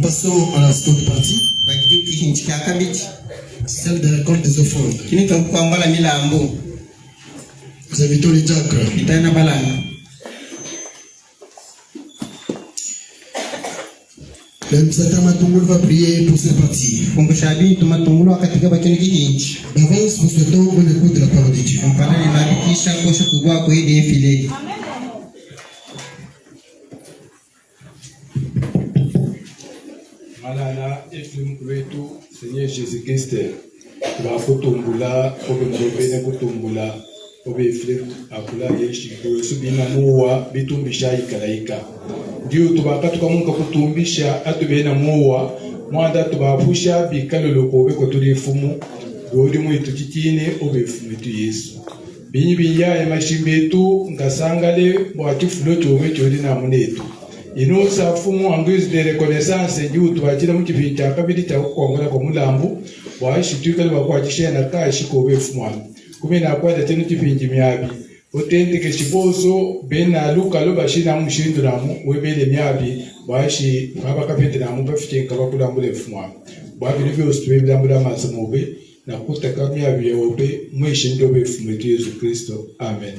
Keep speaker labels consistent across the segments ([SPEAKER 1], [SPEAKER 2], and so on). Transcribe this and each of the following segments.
[SPEAKER 1] Nous passons à la seconde partie, celle de récolte des offrandes. Nous invitons les diacres. Le Msata Matungulu va prier pour cette partie. D'avance, nous souhaitons qu'on écoute la parole de Dieu.
[SPEAKER 2] Malala Eflim wetu Seigneur Jésus-Christ tubakutumbula obemubene kutumbula obe Eflim akula yeshiko subina muwa bitumbisha ikalaika ndio tubakatuka munka kutumbisha atubena muwa mwanda tubafusha bikalolo obe kotulifumu dodi mwitu kitine obe Eflim tu Yesu binyi binya emashimbetu ngasangale bwatifulo towe cyodi na munetu ino safumu en guise de reconnaissance du twakira mu kibita kabiri ta kukongola ko mulambu washituka bakwakisha na kashi ko befumwa kumena kwada tenu kipinji myabi otende ke shiboso bena luka lo bashina mushinduramu webele myabi washi baba kapetera mu bafite kabakula mu lefumwa babi libyo stwe bilambula masamobe na kutaka myabi yobe mwishindo befumwe Yesu Kristo amen.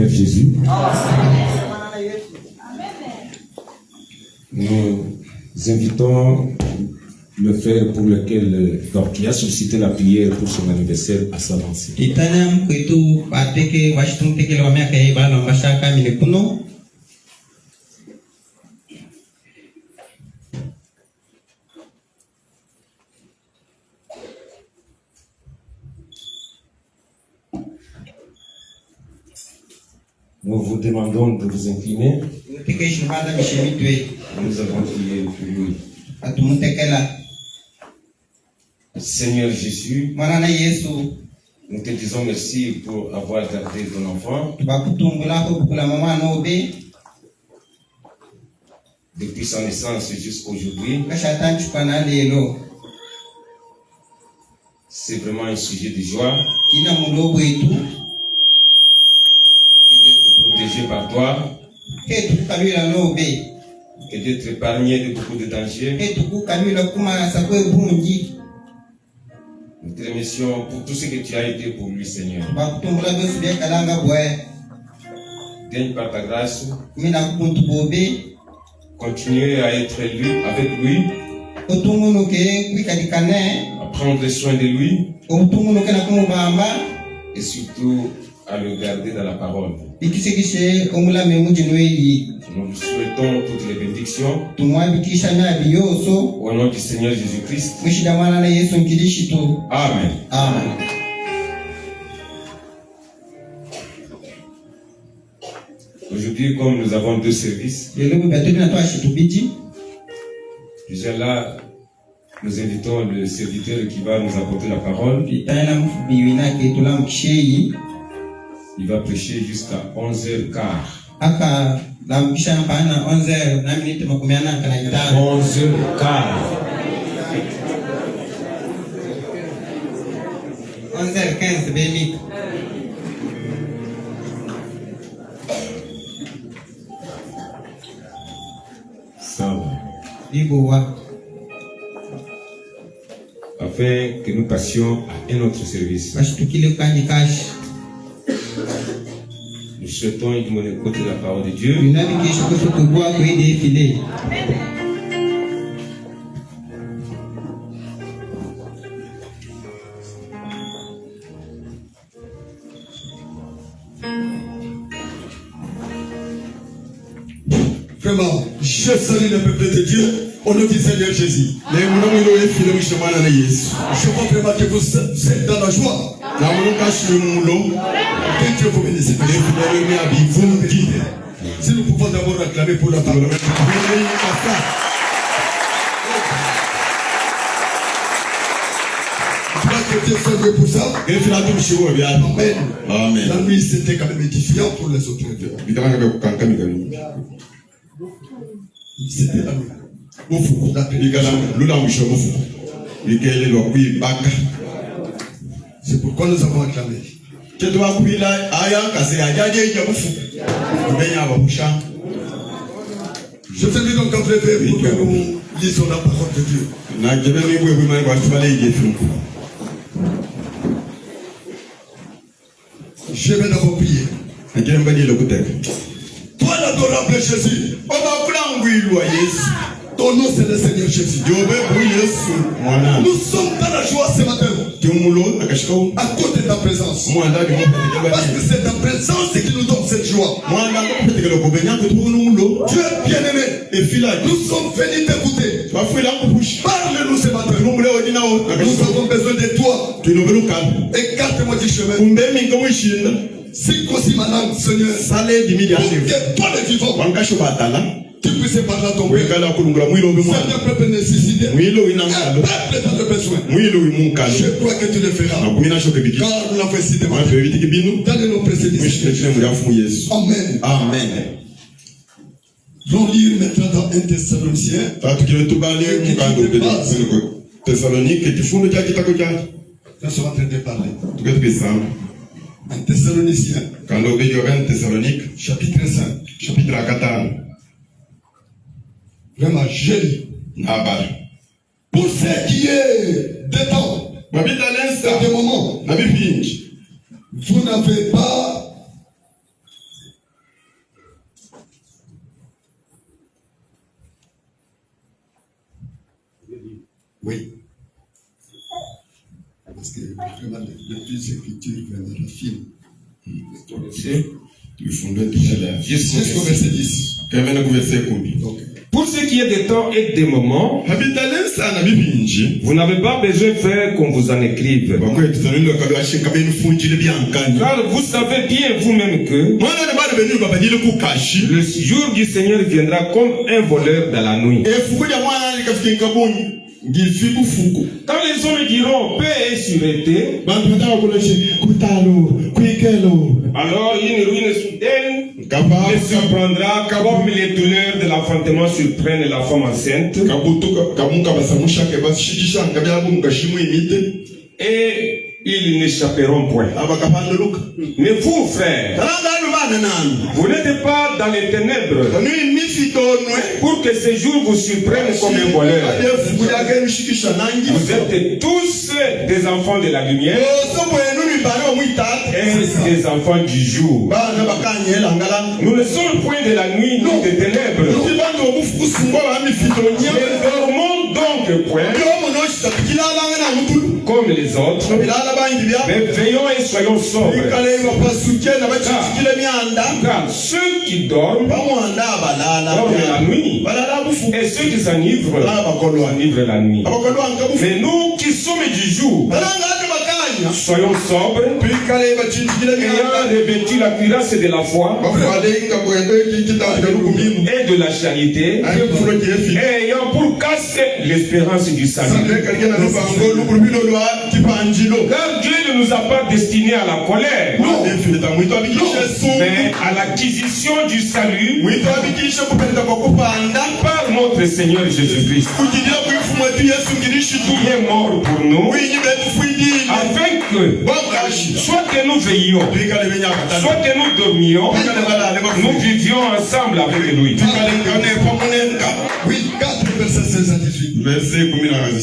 [SPEAKER 3] Jésus. Nous invitons le frère pour lequel, donc, qui a suscité la prière pour son anniversaire à s'avancer. Nous vous demandons de vous incliner. Nous avons prié pour lui. Seigneur Jésus, nous te disons merci pour avoir gardé ton enfant depuis sa naissance jusqu'à aujourd'hui. C'est vraiment un sujet de joie que d'être protégé par toi, que d'être épargné de beaucoup de dangers. Nous te remercions pour tout ce que tu as été pour lui, Seigneur. Daigne par ta grâce continuer à être lui, avec lui, prendre soin de lui
[SPEAKER 4] omutungu nokena kumubamba
[SPEAKER 3] et surtout à le garder dans la parole.
[SPEAKER 4] ikisekise omulame mujinweyi
[SPEAKER 3] Nous vous souhaitons toutes les bénédictions
[SPEAKER 4] tumwabikisha nabi yoso
[SPEAKER 3] au nom du Seigneur Jésus-Christ.
[SPEAKER 4] mwishida mwana na Yesu mkirishito.
[SPEAKER 3] Amen.
[SPEAKER 4] Amen.
[SPEAKER 3] Aujourd'hui, comme nous avons deux services,
[SPEAKER 4] Lelo bibatoni na twashitubiji
[SPEAKER 3] déjà là, nous invitons le serviteur qui va nous apporter la parole.
[SPEAKER 4] pitana mfubiwina ke tulamkisheyi
[SPEAKER 3] Il va prêcher jusqu'à 11h15.
[SPEAKER 4] aka lamkisha mpana 11 na minute 45.
[SPEAKER 3] 11h15.
[SPEAKER 4] 11h15 bemika.
[SPEAKER 3] Ça va.
[SPEAKER 4] Bibowa
[SPEAKER 3] Afin que nous passions à un autre service.
[SPEAKER 4] bashitukile kanyi kashi
[SPEAKER 3] Nous souhaitons qu'on écoute la parole de Dieu.
[SPEAKER 4] binabikisha kutubwa kwede file.
[SPEAKER 5] Vraiment, je salue le peuple de Dieu au nom du Seigneur Jésus. Je vois vraiment que vous êtes dans la joie. Que Dieu vous bénisse. Vous nous guidez. Si nous pouvons d'abord acclamer pour la parole. Que Dieu soit Dieu pour ça. Amen.
[SPEAKER 2] Amen.
[SPEAKER 5] La nuit c'était quand même édifiant pour les autres. C'était la nuit. Beaucoup c'est pourquoi nous avons acclamé. Je vous invite donc à vous lever pour que nous lisons la parole de Dieu. Je vais d'abord prier. Toi l'adorable Jésus, ton nom c'est le Seigneur Jésus. Nous sommes dans la joie ce matin à cause de ta présence. Parce que c'est ta présence qui nous donne cette joie. Dieu est bien-aimé. Nous sommes venus t'écouter. Parle-nous ce matin. Nous avons besoin de toi. Écarte-moi du chemin. Circoncis ma langue, Seigneur. Pour que toi le vivant, tu puisses parler à ton peuple. C'est un peuple nécessité. Un peuple dans le besoin. Je crois que tu le feras. Car nous l'avons fait dans les noms précédés. Amen.
[SPEAKER 3] Amen.
[SPEAKER 5] Nous allons lire maintenant dans 1 Thessaloniciens.
[SPEAKER 2] Thessalonique, tu fous le diable qui t'a coquillé.
[SPEAKER 5] Nous sommes en train de parler.
[SPEAKER 2] Tu es ça.
[SPEAKER 5] 1 Thessaloniciens.
[SPEAKER 2] Quand l'on veut 1 Thessalonique,
[SPEAKER 5] chapitre 5.
[SPEAKER 2] chapitre 4.
[SPEAKER 5] Vraiment joli. Pour ce qui est des temps, et des moments, vous n'avez pas oui. Parce que vraiment le plus d'écriture vraiment rafine. Jusqu'au verset 10. Okay.
[SPEAKER 3] Pour ce qui est des temps et des moments, vous n'avez pas besoin de faire qu'on vous en écrive. Car vous savez bien vous-même que le jour du Seigneur viendra comme un voleur dans la nuit. Quand les hommes diront paix et sûreté, alors une ruine soudaine les surprendra comme les douleurs de l'enfantement surprennent la femme enceinte. Et ils n'échapperont point. Mais vous, frères, vous n'êtes pas dans les ténèbres pour que ces jours vous surprennent comme un voleur. Vous êtes tous des enfants de la lumière et des enfants du jour. Nous ne sommes point de la nuit ni des ténèbres. Nous dormons donc point comme les autres, mais veillons et soyons sobres. Car ceux qui dorment dorment la nuit, et ceux qui s'enivrent la nuit. Mais nous qui sommes du jour, soyons sobres, ayant revêtu la cuirasse de la foi et de la charité, et ayant pour casque l'espérance du salut. Car Dieu ne nous a pas destinés à la colère, mais à l'acquisition du salut par notre Seigneur Jésus-Christ, qui est mort pour nous, afin que soit que nous veillions, soit que nous dormions, nous vivions ensemble avec lui.
[SPEAKER 5] Oui, 4 versets 16 à 18.
[SPEAKER 3] Verset 11.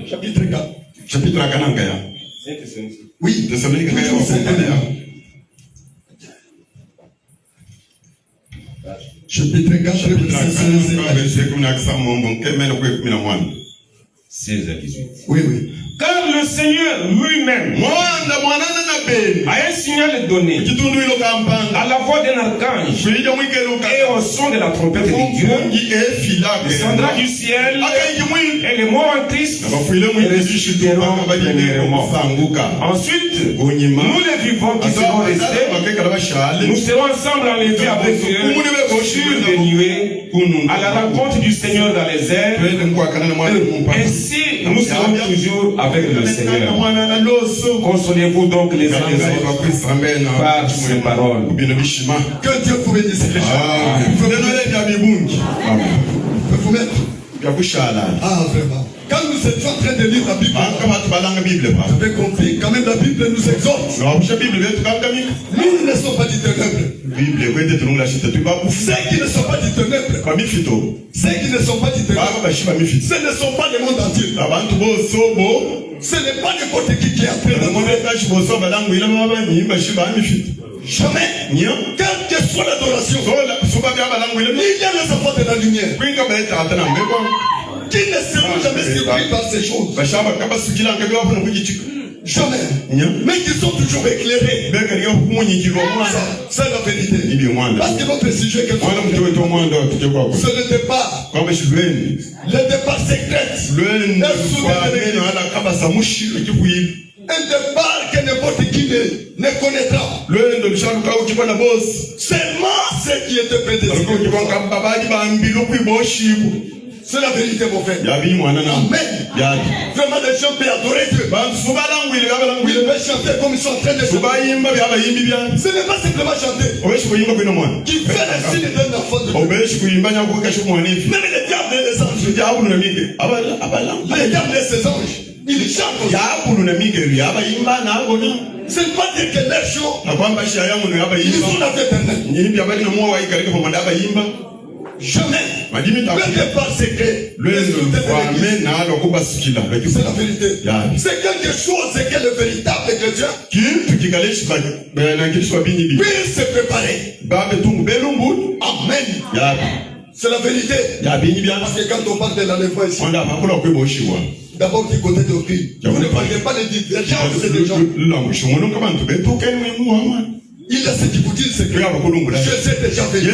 [SPEAKER 5] Chapitre 4.
[SPEAKER 3] Chapitre 4.
[SPEAKER 5] Oui,
[SPEAKER 3] Thessalonique.
[SPEAKER 5] Chapitre 4, verset
[SPEAKER 3] 16 à 18.
[SPEAKER 5] Oui, oui.
[SPEAKER 3] Car le Seigneur lui-même a un signal donné à la voix d'un archange et au son de la trompette de Dieu, descendra du ciel et les morts en Christ ressusciteront premièrement. Ensuite, nous les vivants qui seront restés, nous serons ensemble enlevés avec eux sur des nuées à la rencontre du Seigneur dans les airs. Ainsi, nous serons toujours avec le Seigneur. Consolez-vous donc les uns les autres par ces paroles.
[SPEAKER 5] Que Dieu vous bénisse. Vous mettre. Ah, vraiment. Quand nous étions en train de lire la Bible, j'avais compris. Quand même, la Bible nous exhorte. Nous ne sommes pas du ténèbres. Ceux qui ne sont pas du ténèbres, ceux qui ne sont pas du ténèbres, ce ne sont pas le monde entier. Ce n'est pas n'importe qui est entré dans le monde. Jamais. Quelle que soit l'adoration, il y a les enfants de la lumière qui ne seront jamais surpris par ces choses. Jamais. Mais qui sont toujours éclairés. C'est la vérité. Parce que votre sujet que ce départ, le départ secret, un départ que n'importe qui ne connaîtra. Seulement ceux qui étaient prédestinés. C'est la vérité, mon frère. Amen. Vraiment, les gens peuvent adorer Dieu. Ils peuvent chanter comme ils sont en train de chanter. Ce n'est pas simplement chanter. Qui fait le signe d'un enfant de Dieu. Même les diables et les anges. Les diables et ses anges. Ils chantent. Ce n'est pas dire que leur show. Ils sont la fête éternelle. Jamais. Le départ secret. C'est la vérité. C'est quelque chose que le véritable chrétien puisse se préparer. Amen. C'est la vérité. Parce que quand on parle de l'enlèvement ici, d'abord du côté de Christ, vous ne parlez pas de divergence des gens. Il a ce qui vous dit le secret. Jésus est déjà venu.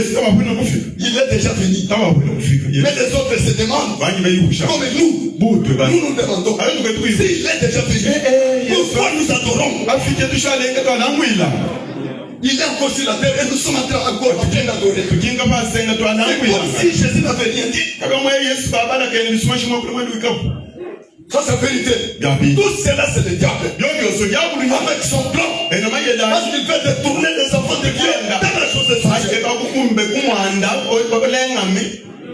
[SPEAKER 5] Il est déjà venu. Mais les autres se demandent, comme nous nous demandons, s'il est déjà venu, pourquoi nous adorons? Il est encore sur la terre et nous sommes encore en train d'adorer. C'est comme si Jésus n'avait rien dit. Ça c'est la vérité. Tout cela c'est le diable. Avec son plan. Parce qu'il veut détourner les enfants de Dieu dans la chose essentielle.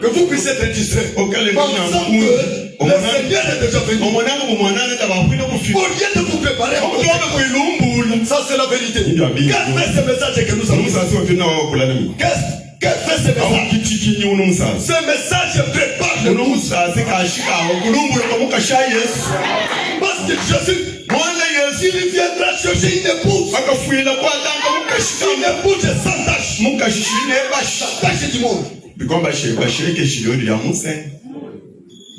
[SPEAKER 5] Que vous puissiez être distrait. Pensant que le Seigneur est déjà venu. Au lieu de vous préparer, ça c'est la vérité. Quel fait ce message que nous avons? Quel fait ce message? Ce message prépare le nous. Parce que Jésus, il viendra chercher une épouse. Une épouse sans tache. Tache du monde.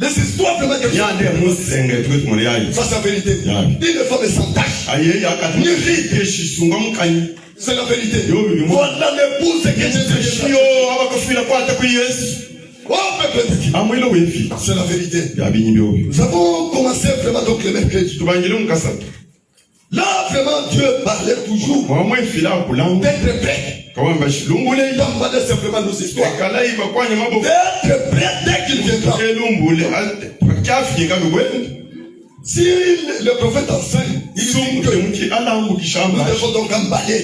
[SPEAKER 5] Des histoires vraiment quelque chose.
[SPEAKER 3] Yande musenge twetu mole yayi.
[SPEAKER 5] Ça c'est la vérité.
[SPEAKER 3] Yeah.
[SPEAKER 5] Une femme sans tache.
[SPEAKER 3] Aye yakati yeshisunga mukanye.
[SPEAKER 5] C'est la vérité.
[SPEAKER 3] Yo,
[SPEAKER 5] Voilà l'épouse que Jésus
[SPEAKER 3] yo abakofila kwata ku Yesu.
[SPEAKER 5] Oh, peuple de Dieu.
[SPEAKER 3] Amwilo wefi.
[SPEAKER 5] C'est la vérité.
[SPEAKER 3] Yabinyi byo.
[SPEAKER 5] Nous avons commencé vraiment donc le mercredi.
[SPEAKER 3] Tubangile mukasatu.
[SPEAKER 5] Là, vraiment, Dieu parlait toujours
[SPEAKER 3] Mwamwefila kulanga.
[SPEAKER 5] d'être prêt.
[SPEAKER 3] Kawamba shilungule
[SPEAKER 5] Il a demandé simplement nos histoires.
[SPEAKER 3] kala iba kwanya mabo.
[SPEAKER 5] D'être prêt dès qu'il viendra.
[SPEAKER 3] Elumbule akafi ngabe.
[SPEAKER 5] Si le prophète enseigne, il dit que nous devons donc emballer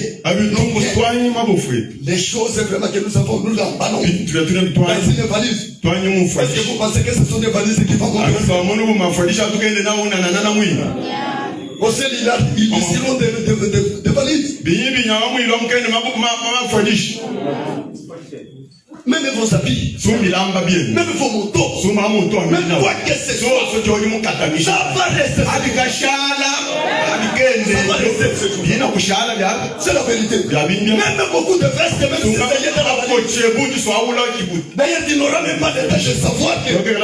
[SPEAKER 5] les choses vraiment que nous avons, nous l'emballons dans une valise. Est-ce que vous pensez que ce sont des valises qui vont monter? Au ciel, ils diront des valises. Même vos habits, même vos motos, même quoi que ce soit, ça va rester. C'est la vérité. Même beaucoup de vestes, même si c'est dans la valise. D'ailleurs, tu n'auras même pas de tâche de savoir que je vais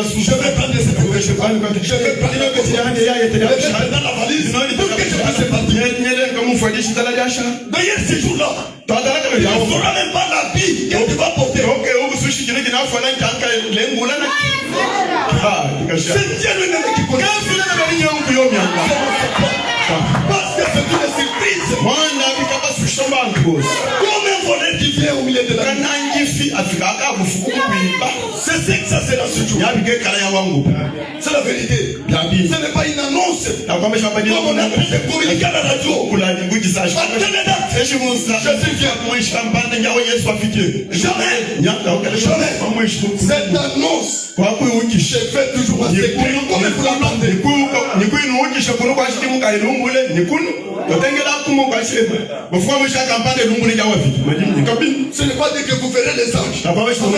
[SPEAKER 5] prendre cette veste. Je vais prendre dans la valise pour que je puisse partir. D'ailleurs, ces jours-là, tu n'auras même pas l'habit que tu vas porter. C'est Dieu lui-même qui connaît. Parce que c'est une surprise. Comme un voleur qui vient au milieu de la nuit. C'est ce que ça c'est dans ce jour. C'est la vérité. Ce n'est pas une annonce. Comme on a fait de communiquer à la radio. Jamais. Cette annonce, je fais toujours un secret. Comme vous l'entendez. Ce n'est pas dire que vous verrez les anges. Préparez-vous,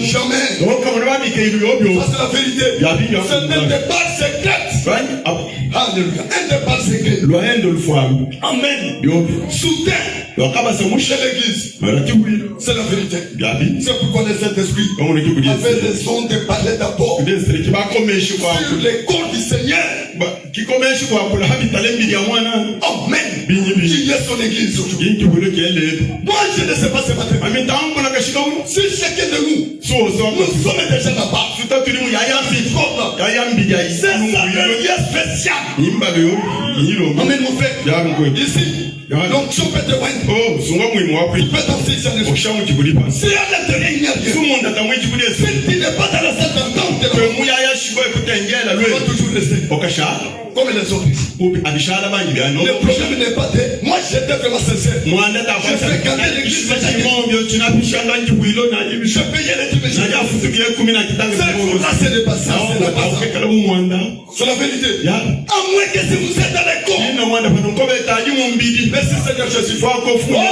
[SPEAKER 5] jamais. Ça c'est la vérité. C'est un départ secret. Alléluia. Un départ secret. Amen. Soudain. Chez l'église. C'est la vérité. C'est pourquoi le Saint-Esprit avait raison de parler d'abord sur les corps du Seigneur. Amen. Qui est son église aujourd'hui. Moi je ne sais pas ce matin. Si chacun de nous sommes déjà là-bas. C'est un lieu spécial. Amen mon frère. Ici. Donc si on peut te voir. Tu peux danser ici en effet. Si à l'intérieur il n'y a rien. Si tu n'es pas dans la salle d'entente. Tu vas toujours rester. Comme les autres ici. Le problème n'est pas de... Moi j'étais vraiment sincère. Je fais garder l'église. Je payais les dîmes. C'est le passé. C'est la vérité. À moins que si vous êtes dans les corps. Merci Seigneur Jésus. Oh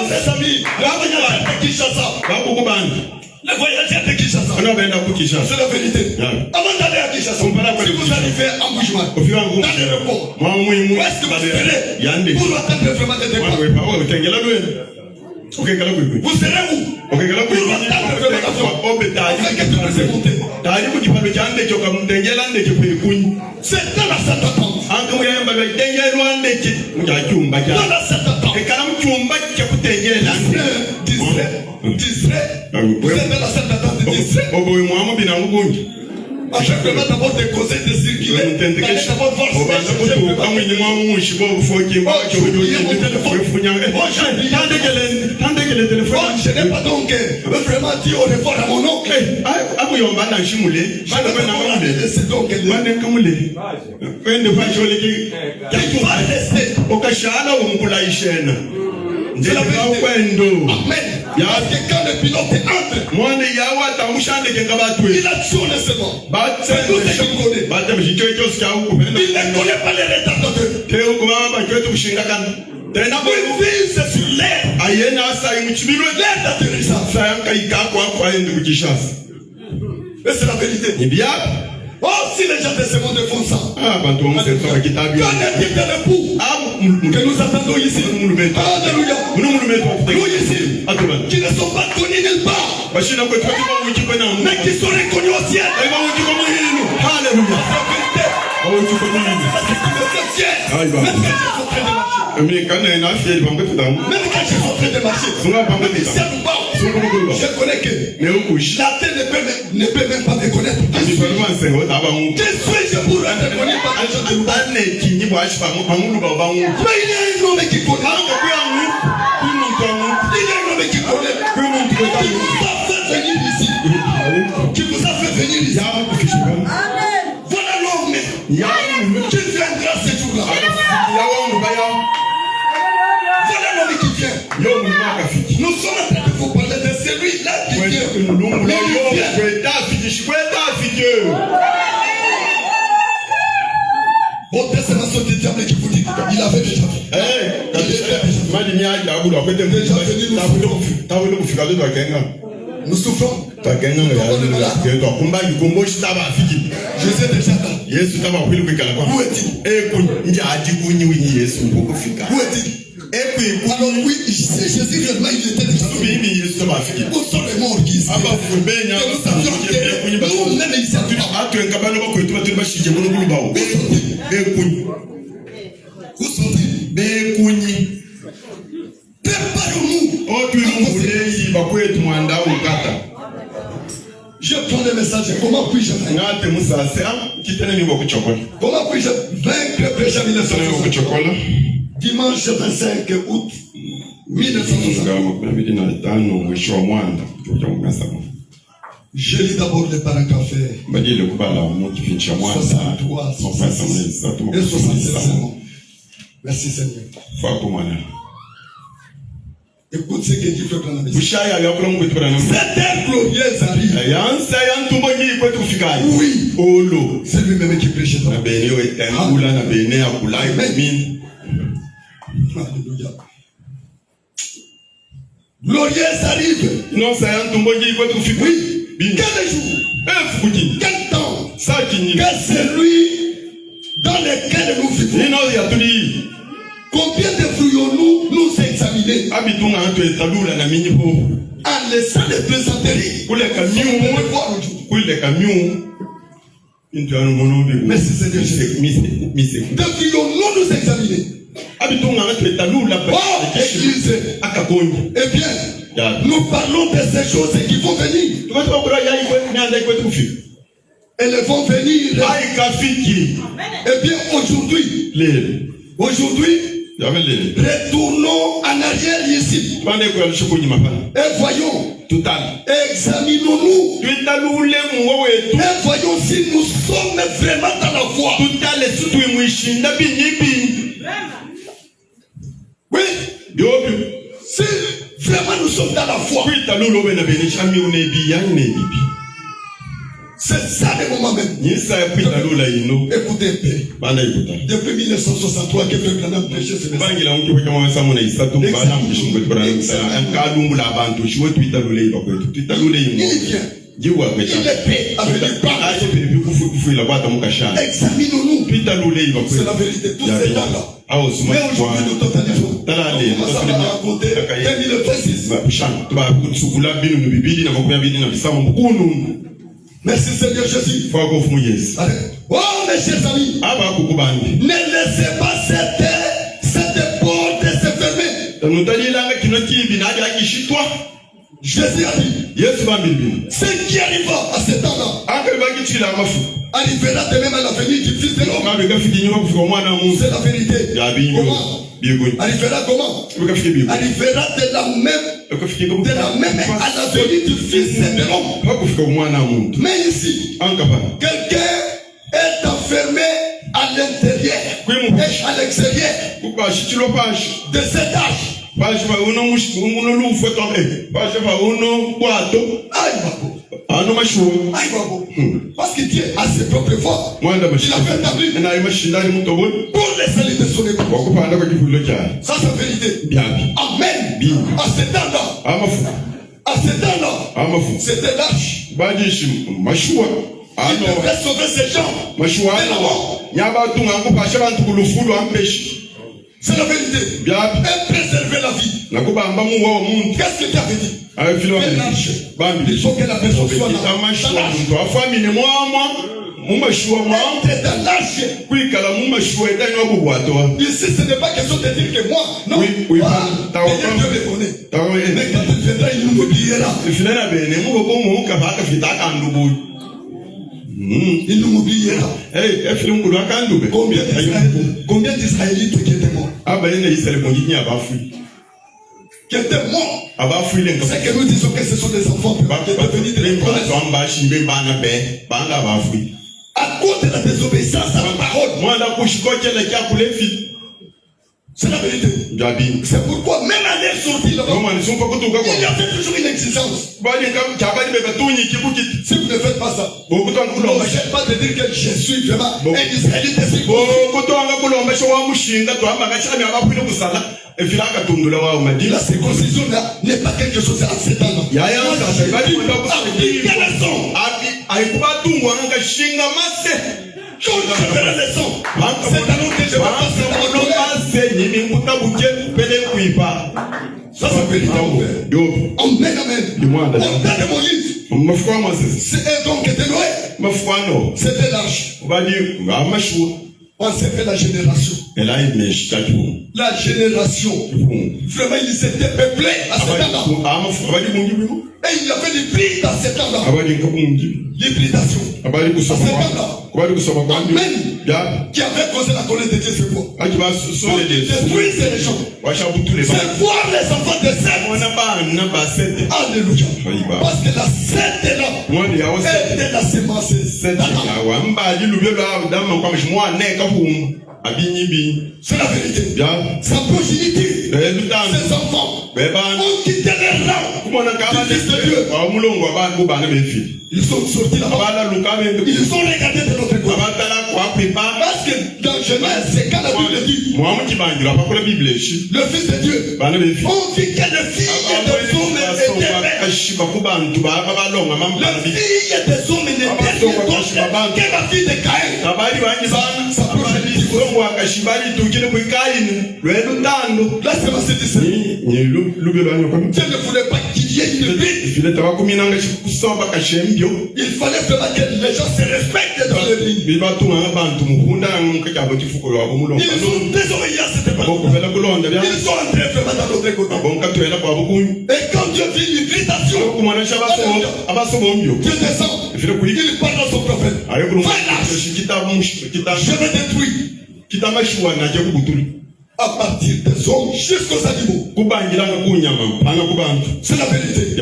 [SPEAKER 5] mes amis. Le voyageur de Kinshasa. C'est la vérité. Avant d'aller à Kinshasa, si vous arrivez en Bougeois, dans l'aéroport, où est-ce que vous serez pour attendre vraiment le départ? Vous serez où? Pour attendre vraiment l'avion. Afin que tu puisses monter. C'est dans la salle d'attente. Dans la salle d'attente. Distrait. Vous êtes dans la salle d'attente distrait. Afin vraiment d'abord de causer, de circuler. D'aller d'abord voir je n'ai pas donc vraiment dit au revoir à mon oncle. C'est donc il va rester. C'est la vérité. Amen. Parce que quand le pilote entre, il a tourné seulement. C'est tout ce qu'il connaît. Il ne connaît pas les retardateurs. Il vise sur l'air. L'air d'atterrissage. Et c'est la vérité. Oh, si les gens de ce monde font ça. Qu'en est-il de l'époux? que nous attendons ici. Alléluia. Nous ici, qui ne sont pas connus nulle part, mais qui sont reconnus au ciel. Alléluia. Même quand je suis en train de marcher, je connais que la terre ne peut même pas me connaître. Qui suis-je pour être connu par les gens de Louba? Mais il y a un homme qui connaît. Il y a un homme qui connaît. Qui vous a fait venir ici. Voilà l'homme qui viendra ce jour-là. Voilà l'homme qui vient. Nous sommes en train de vous parler de celui-là qui vient. Bon, c'est ma soeur du diable qui vous dit qu'il avait déjà vu. Nous souffrons. Je sais déjà là. Où est-il? Où est-il? Alors oui, Jésus réellement il était déjà venu. Où sont les morts qui sont? Nous savions que nous-mêmes ici à où sont-ils? Préparons-nous. Je prends le message. Comment puis-je faire? Comment puis-je vaincre Péché 1960? Dimanche 25 août 1960. Je lis d'abord les paragraphes 63, 66 et 67. Merci Seigneur. Écoute ce que Dieu fait dans la maison. Cette heure glorieuse arrive. Oui. C'est lui-même qui prêche dans la maison. Alléluia. Glorieuse arrive. Oui. Quel jour? Quel temps? Quel celui dans lequel nous vivons? Combien devrions-nous nous examiner en laissant les plaisanteries pour les camions? Merci Seigneur Jésus. Devrions-nous nous examiner? Oh, Église. Eh bien, nous parlons de ces choses qui vont venir. Elles vont venir. Eh bien, aujourd'hui, retournons en arrière ici. Et voyons. Examinons-nous. Et voyons si nous sommes vraiment dans la foi. Oui. Si vraiment nous sommes dans la foi. C'est ça le moment même. Écoutez, depuis 1963 que Frère Branham prêchait ce message. Il est paix avec les parents. Examinons-nous. C'est la vérité. Tout c'est là. Mais aujourd'hui, nous totalisons. On va raconter 2026. Merci Seigneur Jésus. Oh mes chers amis, ne laissez pas cette porte se fermer. Jésus a dit, ce qui arriva à ce temps-là arrivera de même à la venue du Fils de l'homme. C'est la vérité. Comment? Arrivera comment? Arrivera de la même à la venue du Fils de l'homme. Mais ici, quelqu'un est enfermé à l'intérieur et à l'extérieur de cet âge. Parce que Dieu a ses propres voies. Il a fait établir pour les saluts de son époux. Ça c'est la vérité. Amen. À ce temps-là, c'était l'âge. Il devrait sauver ces gens de la mort. C'est la vérité. Et préserver la vie. Qu'est-ce que tu avais dit? Il faut que la personne soit dans l'âge. Ici, ce n'est pas question de dire que moi, non. Dieu me connaît. Mais quand il viendra, il nous oubliera. Il nous oubliera. Combien d'Israélites qui étaient morts? Qui étaient morts. C'est que nous disons que ce sont des enfants qui sont devenus des promesses. À cause de la désobéissance à la parole. C'est la vérité. C'est pourquoi même à l'air sorti là-bas, il y avait toujours une exigence. Si vous ne faites pas ça, vous n'osez pas de dire que je suis vraiment un Israélite. La circoncision là n'est pas quelque chose à 7 ans. Quand je fais la leçon, c'est alors que je vais passer dans le ça s'appelle Amen, amen. On t'a Moïse. C'est donc de Noé. C'était l'arche. On s'appelle la génération. La génération. Vraiment, ils étaient peuplés à cet temps-là. Et il y avait des plis dans cet temps-là. L'hybridation. À cet temps-là. Amen. Qui avait causé la colère de Dieu, c'est quoi? Détruisez les gens. C'est voir les enfants de Seth. Alléluia. Parce que la Seth est là. Elle la semence. C'est la vérité. Sa progéniture, ses enfants ont quitté les rangs du Fils de Dieu. Ils sont sortis là-bas. Ils ont regardé de notre côté. Parce que dans Genèse, c'est quand la Bible dit le Fils de Dieu, on vit que le fils des hommes était belle. Le fils des hommes n'était que la fille de Caïn. Sa progéniture. Là, c'est ma cédicée. Dieu ne voulait pas qu'il y ait une vie. Il fallait faire que les gens se respectent dans les lignes. Ils ont désobéi à cette époque. Ils sont entrés vraiment dans notre côté. Et quand Dieu vit l'irritation, Dieu descend. Il parle à son prophète. Je vais détruire. À partir des hommes jusqu'aux animaux. C'est la vérité.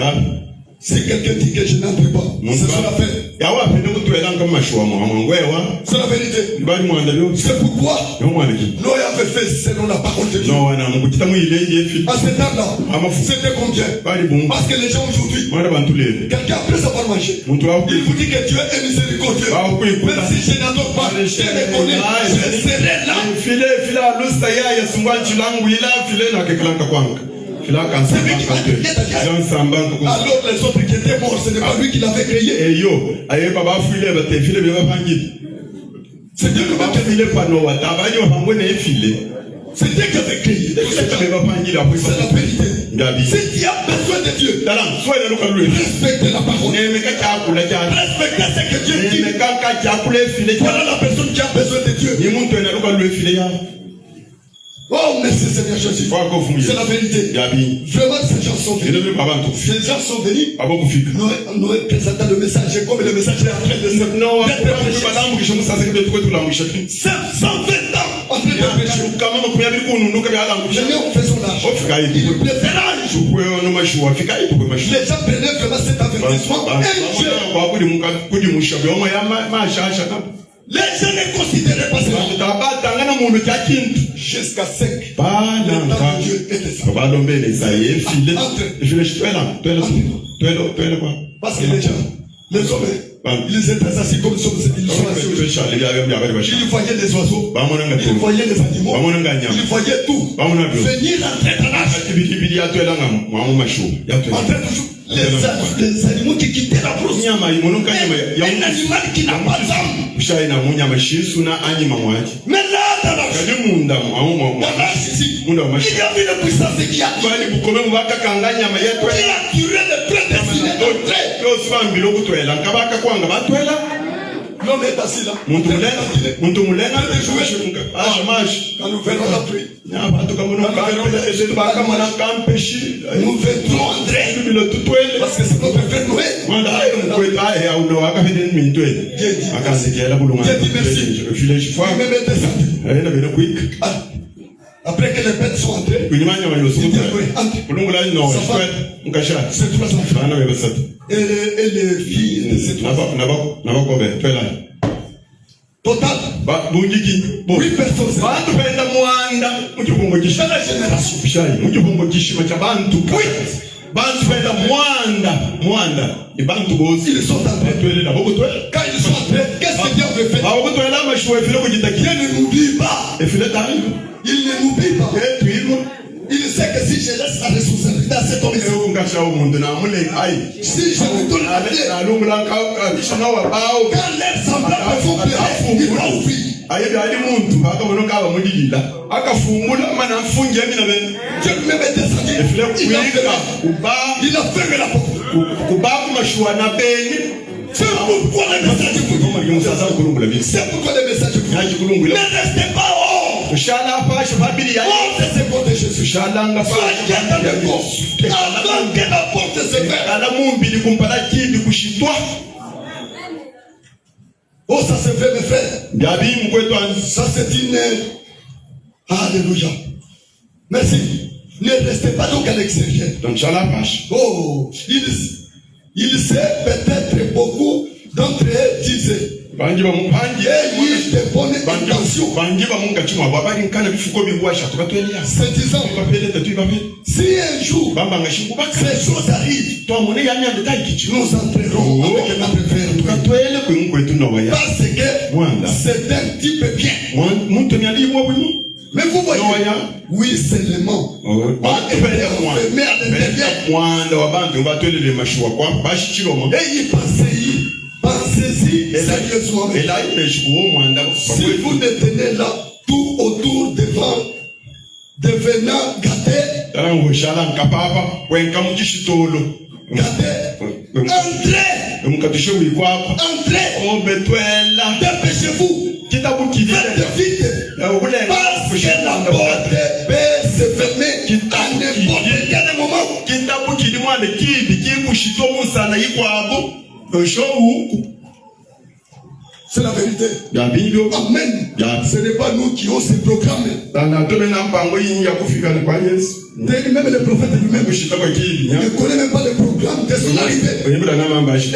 [SPEAKER 5] Si quelqu'un dit que je n'entre pas, c'est son affaire. C'est la vérité. C'est pourquoi Noé avait fait selon la parole de Dieu. À ce temps-là, c'était combien? Parce que les gens aujourd'hui, quelqu'un après avoir mangé, il vous dit que Dieu est miséricordieux. Même si je n'adore pas, je le connais, je serai là. Alors les autres qui étaient morts, ce n'est pas lui qui l'avait créé. C'est Dieu qui avait créé. C'est Dieu qui avait créé. C'est la vérité. Si tu as besoin de Dieu, respecte la parole. Respecte ce que Dieu dit. Voilà la personne qui a besoin de Dieu. Oh, merci Seigneur Jésus. C'est la vérité. Vraiment, ces gens sont venus. Ces gens sont venus. Noé présenta le message. Comme le message est en train de se d'être prêché. 720 ans en train de prêcher. Nous faisons l'âge. Il préfère l'âge. Les gens prenaient vraiment cet avertissement. Les gens ne considéraient pas cela. Jusqu'à 5. Dieu était ça. Parce que les gens, les hommes, ils étaient assis comme ils sont assis. Ils voyaient les oiseaux. Ils voyaient les animaux. Ils voyaient tout. Venir entrer dans l'âge. Entrer toujours. Les animaux qui quittaient la brousse. Un animal qui n'a pas d'âme. Mais là, dans l'arche.
[SPEAKER 3] kadi munda
[SPEAKER 5] Dans l'arche ici,
[SPEAKER 3] munda wa
[SPEAKER 5] il y
[SPEAKER 3] mashika
[SPEAKER 5] avait une puissance qui a
[SPEAKER 3] bali bukome mubakakanga nyama yetu
[SPEAKER 5] tiré les prédestinés d'entrer.
[SPEAKER 3] tosibambile okutwela nkabaka kwanga batwela
[SPEAKER 5] L'homme est assis là.
[SPEAKER 3] muntu mulenga ashamashi
[SPEAKER 5] Quand nous verrons la pluie,
[SPEAKER 3] abantu kamunokampeshi
[SPEAKER 5] nous verrons entrer.
[SPEAKER 3] bilo tutwele
[SPEAKER 5] Parce que c'est notre frère Noé.
[SPEAKER 3] mwanda ayo mkweta ahe auno akafiteni mintwele akasikela bulunga file chifwa
[SPEAKER 5] Il me met descendu.
[SPEAKER 3] aenda bene kwika
[SPEAKER 5] Ah. Après que les bêtes sont entrées,
[SPEAKER 3] kunyumanya wayosu
[SPEAKER 5] il dit après, entre.
[SPEAKER 3] kulungula no mkasha
[SPEAKER 5] C'est trois enfants.
[SPEAKER 3] bana bebasatu
[SPEAKER 5] Et les filles de ces trois enfants.
[SPEAKER 3] nabakobe twela
[SPEAKER 5] Total,
[SPEAKER 3] bungiki
[SPEAKER 5] 8 personnes.
[SPEAKER 3] bantu penda mwanda mukibungo
[SPEAKER 5] Dans
[SPEAKER 3] gishima
[SPEAKER 5] la génération.
[SPEAKER 3] bishayi mukibungo gishima cha bantu bantu penda mwanda ibantu bosi
[SPEAKER 5] Ils sont entrés.
[SPEAKER 3] twele nabo kutwela
[SPEAKER 5] Quand ils sont entrés, qu'est-ce que Dieu avait fait?
[SPEAKER 3] abo kutwela amashuwa efile
[SPEAKER 5] Dieu
[SPEAKER 3] kujitakia
[SPEAKER 5] ne n'oublie pas.
[SPEAKER 3] efile tali
[SPEAKER 5] Il ne n'oublie pas.
[SPEAKER 3] twilwa
[SPEAKER 5] Il sait que si je laisse la responsabilité à cet homme ici,
[SPEAKER 3] ungasha umuntu namule ayi
[SPEAKER 5] si je lui donne la clé,
[SPEAKER 3] alungula kishana wabawo
[SPEAKER 5] quand les semblables vont pleurer, il va ouvrir.
[SPEAKER 3] ayebi ali muntu akabona kaba mulilila akafungula mana mfunge mina bene
[SPEAKER 5] Dieu me met descendu.
[SPEAKER 3] efile
[SPEAKER 5] Il a
[SPEAKER 3] kuika kuba
[SPEAKER 5] il a fermé la porte.
[SPEAKER 3] kuba kumashuwa na beni
[SPEAKER 5] C'est pourquoi les messages vous disent. C'est pourquoi les messages vous disent. Ne restez pas hors.
[SPEAKER 3] ushala pasha babili ya
[SPEAKER 5] Hors de ces portes de Jésus.
[SPEAKER 3] ushalanga
[SPEAKER 5] Soyez dans le corps. Avant que la porte se ferme.
[SPEAKER 3] ala mumbili kumpala kidi kushitwa
[SPEAKER 5] Oh, ça se fait, mes frères.
[SPEAKER 3] byabimu kwetu
[SPEAKER 5] Ça, c'est une. Alléluia. Merci. Ne restez pas donc à l'extérieur.
[SPEAKER 3] donc shala pasha
[SPEAKER 5] Oh, il sait peut-être beaucoup d'entre eux disaient.
[SPEAKER 3] bangi bamupangi
[SPEAKER 5] Ayez de bonnes intentions.
[SPEAKER 3] bangi bamungachimwa babali nkana bifuko bigwasha tukatwelya
[SPEAKER 5] Se disant,
[SPEAKER 3] babele tatu babele
[SPEAKER 5] si un jour
[SPEAKER 3] bamba ngashingubaka
[SPEAKER 5] ces choses arrivent,
[SPEAKER 3] twamune yanyande tayikichi
[SPEAKER 5] nous entrerons avec notre frère.
[SPEAKER 3] tukatwele kwingu kwetu noya
[SPEAKER 5] Parce que
[SPEAKER 3] Mwanda.
[SPEAKER 5] c'est un type bien.
[SPEAKER 3] muntu nyalibwa bwimu
[SPEAKER 5] Mais vous voyez,
[SPEAKER 3] Noya.
[SPEAKER 5] oui, seulement. Enfermé à l'intérieur.
[SPEAKER 3] mwanda wa bantu batwelele mashuwa kwa bashikiloma
[SPEAKER 5] Et il pensez-y sérieusement.
[SPEAKER 3] ela imeshikuwo mwanda
[SPEAKER 5] Si vous ne tenez là, tout autour devant, devenant gâté,
[SPEAKER 3] tala ngoshala nkapapa kwenka mukishitolo
[SPEAKER 5] entrez,
[SPEAKER 3] emukatushe wikwapa
[SPEAKER 5] entrez,
[SPEAKER 3] obetwela
[SPEAKER 5] dépêchez-vous,
[SPEAKER 3] kitabukilile
[SPEAKER 5] faites vite, parce que la porte peut se fermer à n'importe quel moment.
[SPEAKER 3] kitabukili mwana kidi kikushitwa musana yikwabo oshowu
[SPEAKER 5] C'est la vérité.
[SPEAKER 3] yabibyo
[SPEAKER 5] Amen.
[SPEAKER 3] Ya.
[SPEAKER 5] Ce n'est pas nous qui avons ce programme.
[SPEAKER 3] tana tomena mpango yinyi yakufika ni kwa Yesu
[SPEAKER 5] Même le prophète lui-même
[SPEAKER 3] kushita kwa kidi nya
[SPEAKER 5] ne connaît même pas le programme de son arrivée.
[SPEAKER 3] oyibula namambashi
[SPEAKER 5] Et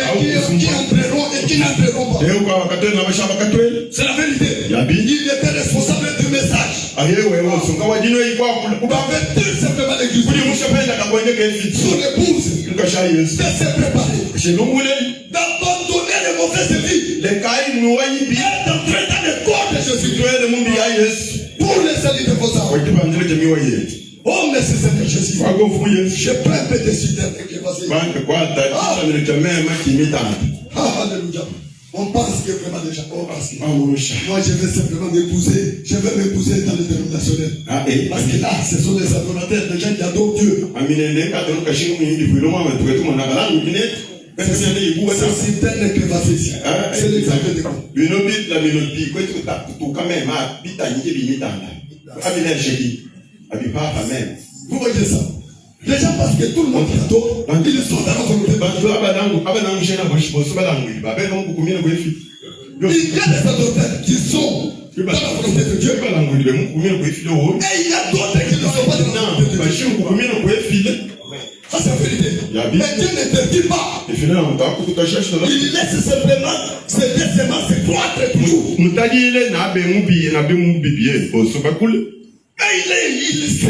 [SPEAKER 5] qui entreront et qui n'entreront pas.
[SPEAKER 3] leo kwa wakatwele na bashaba katwele
[SPEAKER 5] C'est la vérité.
[SPEAKER 3] Yabi.
[SPEAKER 5] Il était responsable du message.
[SPEAKER 3] ayewe wosunga wajino yikwakula
[SPEAKER 5] Vous avez tout simplement l'église.
[SPEAKER 3] kuli mushapenda kabonye kefiti
[SPEAKER 5] Son épouse
[SPEAKER 3] nkasha Yesu
[SPEAKER 5] de se préparer.
[SPEAKER 3] shinumuleli
[SPEAKER 5] D'abandonner les mauvaises vies.
[SPEAKER 3] lekai nuwayibi
[SPEAKER 5] Et d'entrer dans le corps de Jésus.
[SPEAKER 3] twele mumbi ya Yesu
[SPEAKER 5] Pour les salut de vos âmes.
[SPEAKER 3] wakibanzile jamiwa yetu
[SPEAKER 5] Oh, merci Seigneur Jésus.
[SPEAKER 3] wako mfu Yesu
[SPEAKER 5] Je prends un peu de suite avec les vas-y.
[SPEAKER 3] banke kwata kisanile cha mema kimitanda
[SPEAKER 5] Ah, alléluia. On pense que vraiment déjà. Oh, parce que
[SPEAKER 3] amurusha
[SPEAKER 5] moi, je vais simplement m'épouser. Je vais m'épouser dans le dénominationnel. Parce que là, ce sont les adorateurs, les gens qui adorent Dieu.
[SPEAKER 3] aminende katonu kashinga mwindi bwilo mama twetu mwana balangu minete kasene yibuwa
[SPEAKER 5] C'est
[SPEAKER 3] sasa
[SPEAKER 5] citernes que va ici. C'est l'exemple de quoi.
[SPEAKER 3] bino bitla bino bi kwetu kutuka mema bitanyike bimitanda abinersheki abipapa mema
[SPEAKER 5] Vous voyez ça. Les gens pensent que tout le monde adore. Ils sont dans la volonté.
[SPEAKER 3] bantu abanangu shena boso balangu babeka mukukumina kwefi
[SPEAKER 5] Il y a des adorateurs qui sont dans la volonté de Dieu.
[SPEAKER 3] balangu libe mukukumina kwefi lo
[SPEAKER 5] Et il y a d'autres qui ne sont pas dans la volonté de Dieu.
[SPEAKER 3] bashi mukukumina kwefi
[SPEAKER 5] Ça, c'est la vérité. Mais Dieu n'interdit pas.
[SPEAKER 3] ifina mutaku tutashashto
[SPEAKER 5] Il laisse simplement ses décements se croître toujours.
[SPEAKER 3] mutajile nabe mubiye nabe mubibiye boso bakule
[SPEAKER 5] Et il sait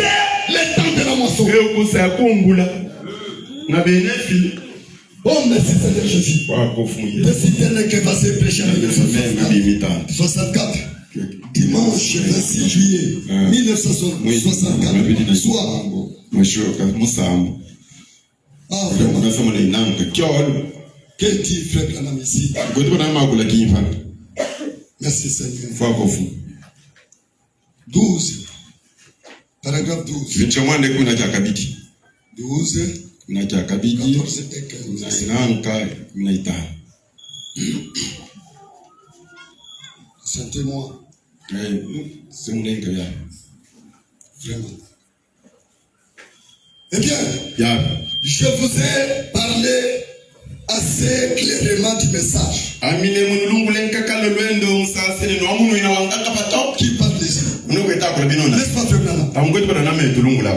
[SPEAKER 5] le temps de la moisson.
[SPEAKER 3] ekusa kungula nabe nefi
[SPEAKER 5] Oh, merci Seigneur Jésus.
[SPEAKER 3] wako fuye
[SPEAKER 5] Le citerne que va se prêcher avec
[SPEAKER 3] mema bimitanda
[SPEAKER 5] 64. Dimanche 26 juillet 1964. Soir.
[SPEAKER 3] mashoka musambo
[SPEAKER 5] Ah, vraiment.
[SPEAKER 3] unasema ni namka kyolo
[SPEAKER 5] Quel dit frère Branham ici?
[SPEAKER 3] goto na magula kimfa
[SPEAKER 5] Merci Seigneur.
[SPEAKER 3] wako fu
[SPEAKER 5] 12. Paragraphe 12.
[SPEAKER 3] Vichomande kuna cha kabidi.
[SPEAKER 5] 12.
[SPEAKER 3] Kuna cha kabidi.
[SPEAKER 5] 14 et 15.
[SPEAKER 3] Nanka kuna itano.
[SPEAKER 5] Sentez-moi.
[SPEAKER 3] C'est mon ingrédient.
[SPEAKER 5] Vraiment. Eh bien,
[SPEAKER 3] Ya.
[SPEAKER 5] je vous ai parlé assez clairement du message.
[SPEAKER 3] Amine munulungu lenka kalolwendo musasene no amunu ina wangaka patao
[SPEAKER 5] Qui parle ici?
[SPEAKER 3] unokweta kula binona.
[SPEAKER 5] N'est-ce pas, vraiment?
[SPEAKER 3] Tamkweti bana name tulungu la.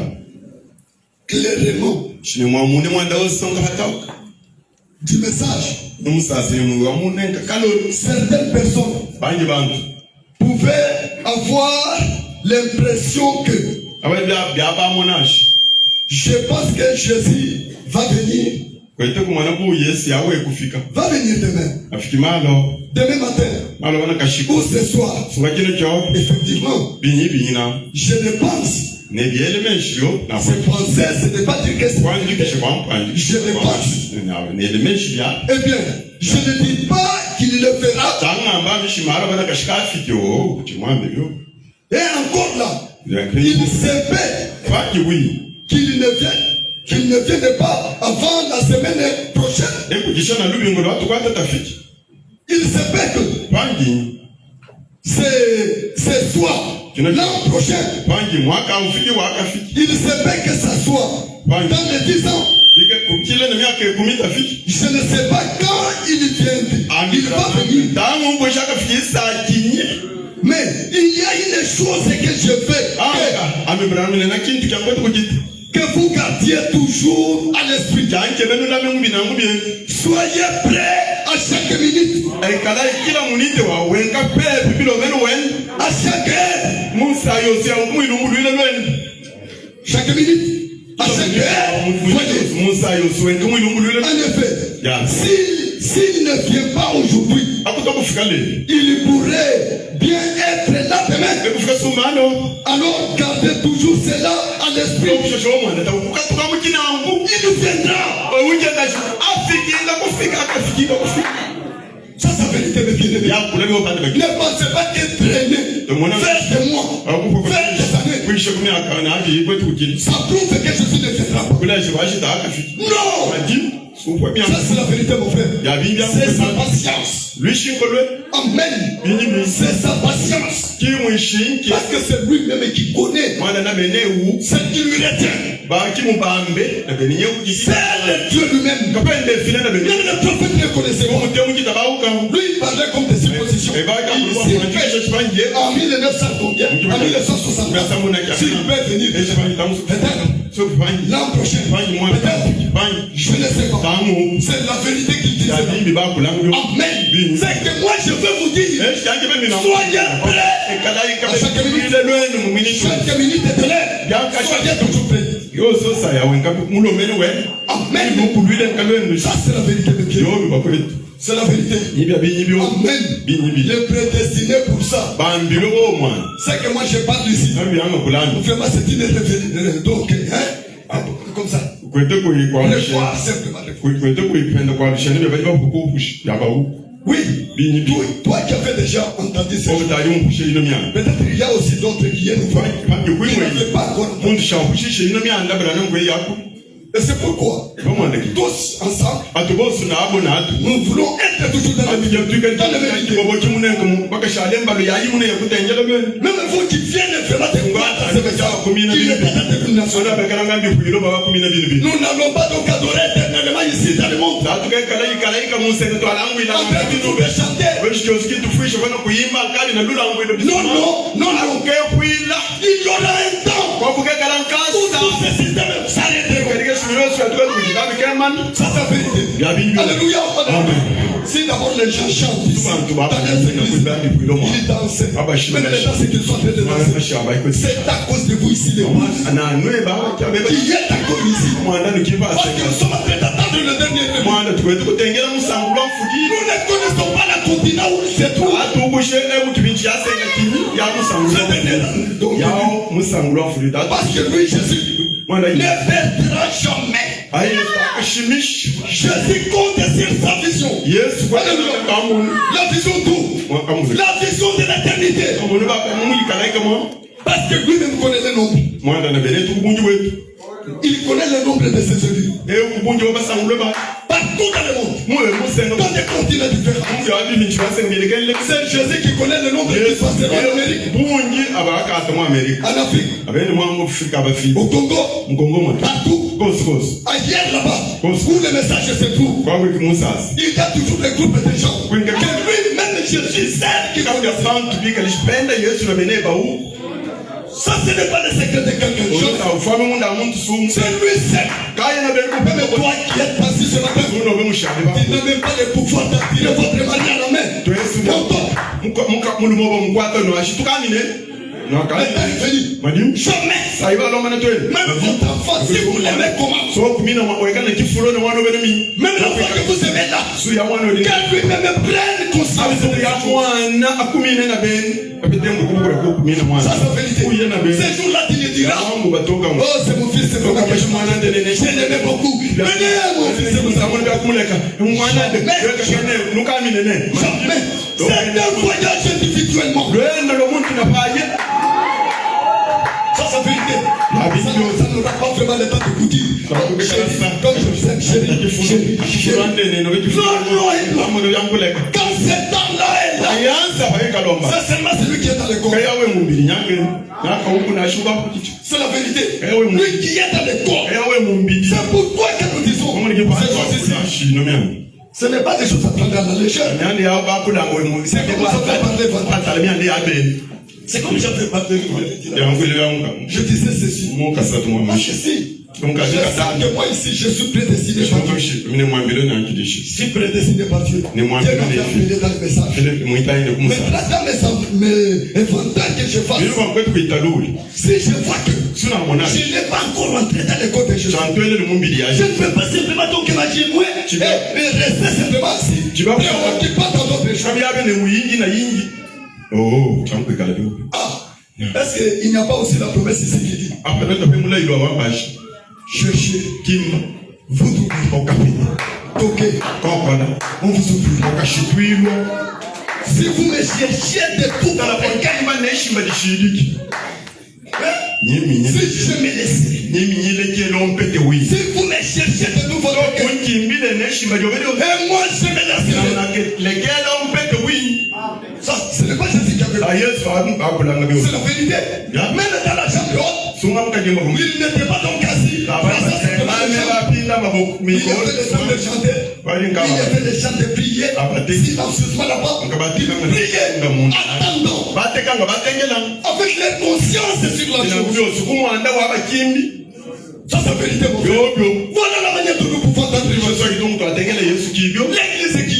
[SPEAKER 5] Clairement
[SPEAKER 3] Shine mwamune mwanda osonga patao.
[SPEAKER 5] du message.
[SPEAKER 3] Musasene mu amunenka kalolo.
[SPEAKER 5] Certaines personnes
[SPEAKER 3] Banje bantu.
[SPEAKER 5] pouvaient avoir l'impression que
[SPEAKER 3] Ababya byaba monashi.
[SPEAKER 5] je pense que Jésus va venir.
[SPEAKER 3] Kwete kumwana ku Yesu yawe kufika.
[SPEAKER 5] Va venir demain.
[SPEAKER 3] Afiki malo.
[SPEAKER 5] Demain matin.
[SPEAKER 3] Malo bana kashiko.
[SPEAKER 5] Ou ce soir.
[SPEAKER 3] Sungakino cho.
[SPEAKER 5] Effectivement.
[SPEAKER 3] Bina.
[SPEAKER 5] Je ne pense.
[SPEAKER 3] Ne biele menshio na
[SPEAKER 5] C'est penser, ce n'est pas dire que c'est.
[SPEAKER 3] kwanji keshe kwampanji.
[SPEAKER 5] Je ne pense.
[SPEAKER 3] Ne le menshia.
[SPEAKER 5] Eh bien, je ne dis pas qu'il le fera.
[SPEAKER 3] Tanga amba mishimara bana kashika afiki chimwambe yo.
[SPEAKER 5] Et encore là,
[SPEAKER 3] Il
[SPEAKER 5] il savait
[SPEAKER 3] Faki oui.
[SPEAKER 5] qu'il ne vienne pas avant la semaine prochaine.
[SPEAKER 3] Ekujishana lubingo watu kwata tafiki.
[SPEAKER 5] Il savait que
[SPEAKER 3] Pangi.
[SPEAKER 5] c'est soir, l'an prochain.
[SPEAKER 3] Pangi mwaka ufiki waka fiki.
[SPEAKER 5] Il savait que ça soit dans les 10 ans.
[SPEAKER 3] Dike kukile na miaka 10 tafiki.
[SPEAKER 5] Je ne sais pas quand il viendra. Il va venir.
[SPEAKER 3] Tangu mboshaka fiki saa kinyi.
[SPEAKER 5] Mais il y a une chose que je fais. Que vous gardiez toujours à l'esprit. Soyez prêts à chaque minute. À chaque heure. Chaque minute. À chaque heure. Voyez. En effet, s'il ne vient pas aujourd'hui, il pourrait bien être là demain. Alors gardez toujours cela à l'esprit. Il viendra. Ça, c'est la vérité de bien-aimé. Ne pensez pas qu'il traînait. Faites de moi. Faites des années. Ça prouve que Jésus ne viendra pas. Non. Ça, c'est la vérité, mon frère. C'est sa patience. Amen. C'est sa patience. Parce que c'est lui-même qui connaît ce qui lui retient. C'est le Dieu lui-même. Même le prophète ne connaissait pas. Lui, il parlait comme des suppositions. En 1900 combien? En 1960. S'il peut venir peut-être l'an prochain, peut-être, je ne sais pas. C'est la vérité qu'il dit. Amen. C'est que moi je veux vous dire, soyez prêts. À chaque minute. Chaque minute est de l'air. Soyez toujours prêts. Amen. Ça c'est la vérité de Dieu. C'est la vérité. Amen. Il est prédestiné pour ça. C'est que moi je parle ici. Vraiment c'est une révélation. Donc, hein? Comme ça. On le voit simplement. Oui, toi qui as déjà entendu ça. Peut-être il y a aussi d'autres qui viennent voir. Qui ne fait pas encore. Et c'est pourquoi tous ensemble, nous voulons être toujours dans la vérité. Même vous qui viennent vraiment de combattre ces messages, nous n'allons pas donc adorer éternellement ici dans le monde. En fait, nous devons chanter. Non. Il y aura un temps où tous ces systèmes s'arrêteront. Ça c'est vérité. Alléluia. Si d'abord les gens chantent ici, dans les églises, ils dansent. Mais les gens, c'est qu'ils sont en train de danser. C'est à cause de vous ici, les rois. Qui est à cause ici. Parce que nous sommes en train d'attendre le dernier moment. Nous ne connaissons pas la continent où il se trouve. Parce que lui, Jésus, ne perdra jamais. Jésus compte sur sa vision. La vision d'où? La vision de l'éternité. Parce que lui-même connaît le nombre.
[SPEAKER 3] Mwanda na bele tukubunji wetu.
[SPEAKER 5] Il connaît le nombre de ses élus.
[SPEAKER 3] Kubunji wabasangule ba.
[SPEAKER 5] Partout dans le monde.
[SPEAKER 3] Mwe musenga.
[SPEAKER 5] Dans des continents différents.
[SPEAKER 3] Mungu abi minchi basengele kele.
[SPEAKER 5] C'est Jésus qui connaît le nombre de pasteurs en Amérique.
[SPEAKER 3] Bunji abaka atamo Amérique.
[SPEAKER 5] En Afrique.
[SPEAKER 3] Abene mwangu Afrika bafi.
[SPEAKER 5] Au Congo.
[SPEAKER 3] Mkongo mwa.
[SPEAKER 5] Partout.
[SPEAKER 3] Kos.
[SPEAKER 5] Ailleurs là-bas. Où le message se trouve.
[SPEAKER 3] Kwa wiki musas.
[SPEAKER 5] Il y a toujours des groupes de gens. Que lui-même Jésus sait qui connaît ça.
[SPEAKER 3] Bantu bika lishipenda Yesu na beneba u.
[SPEAKER 5] Ça, ce n'est pas le secret de quelqu'un chose. C'est lui seul. Même toi qui êtes assis ce matin, tu n'as même pas le pouvoir d'attirer votre mari à la main. Jamais. Même votre enfant, si vous l'aimez comment. Même l'enfant que vous aimez là. Que lui-même prenne conscience de ça, c'est vérité. Ces jours-là, tu lui diras, oh, c'est mon fils, c'est mon fils. Je l'aimais beaucoup. Venez, mon fils, c'est mon fils. Jamais. C'est un voyage individuellement. Ça, c'est vérité. Ça n'aura pas vraiment le temps de vous dire. Comme je vous aime, chérie. Non. Quand cet temps-là est là, c'est seulement celui qui est dans le corps. C'est la vérité. Lui qui est dans le corps. C'est pourquoi que nous disons ce n'est pas des choses à prendre à la légère. C'est comme j'avais parlé. Je disais ceci. Parce que si moi ici, je suis prédestiné par Dieu. Je suis prédestiné par Dieu. Dieu m'a fait appeler dans le message. Maintenant, dans mes inventaires que je fasse, si je vois que je n'ai pas encore rentré dans le corps de Jésus, je ne peux pas simplement donc imaginer moi et rester simplement assis. Préoccupé dans d'autres choses.
[SPEAKER 3] Oh,
[SPEAKER 5] est-ce qu'il n'y a pas aussi la promesse ici qui dit cherchez, Kim, vous trouvez, toquez, on vous oublie. Si vous me cherchez de tout dans la si je me laisse, si vous me cherchez de tout votre cœur, et moi je me laisse. Ça, ce n'est pas Jésus qui a fait. C'est la vérité. Même dans la chambre haute, il n'était pas donc assis. Il avait des chants de chanter. Il avait des chants de prier. Silencieusement là-bas. Prier. Attendant. Avec les consciences sur la chose. Ça, c'est la vérité, mon frère. Voilà la manière dont nous pouvons entendre les choses. L'église qui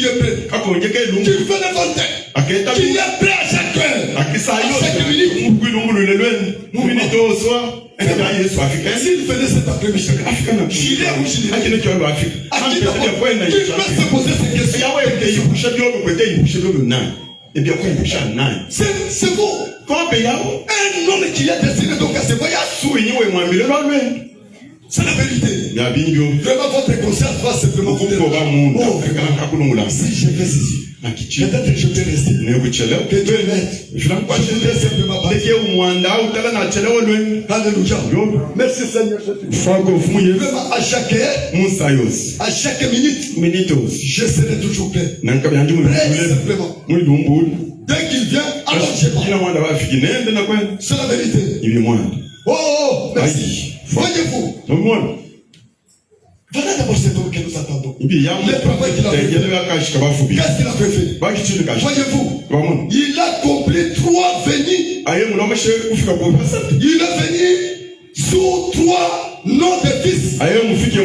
[SPEAKER 5] est prête. Qui fait le volontaire. Qui est prêt à chacun. À chaque minute. S'il faisait cet après-midi, Chilien ou Chilien, qui peut se poser ces questions. C'est vous. Un homme qui est destiné donc à ce voyage. C'est la vérité. Vraiment, votre conscience va simplement vous dire, oh, si je fais ceci, peut-être que je vais rester. Que Dieu m'aide. Je vais simplement partir. Alléluia. Merci Seigneur. Vraiment, à chaque heure, à chaque minute, je serai toujours prêt. Prêt simplement. Dès qu'il vient, alors je pars. C'est la vérité. Oh, merci. Voyez-vous. Voilà d'abord cet homme que nous attendons. Le travail qu'il a fait. Qu'est-ce qu'il a fait? Voyez-vous. Il a accompli 3 venues. Il est venu sous 3 noms de fils. Il est venu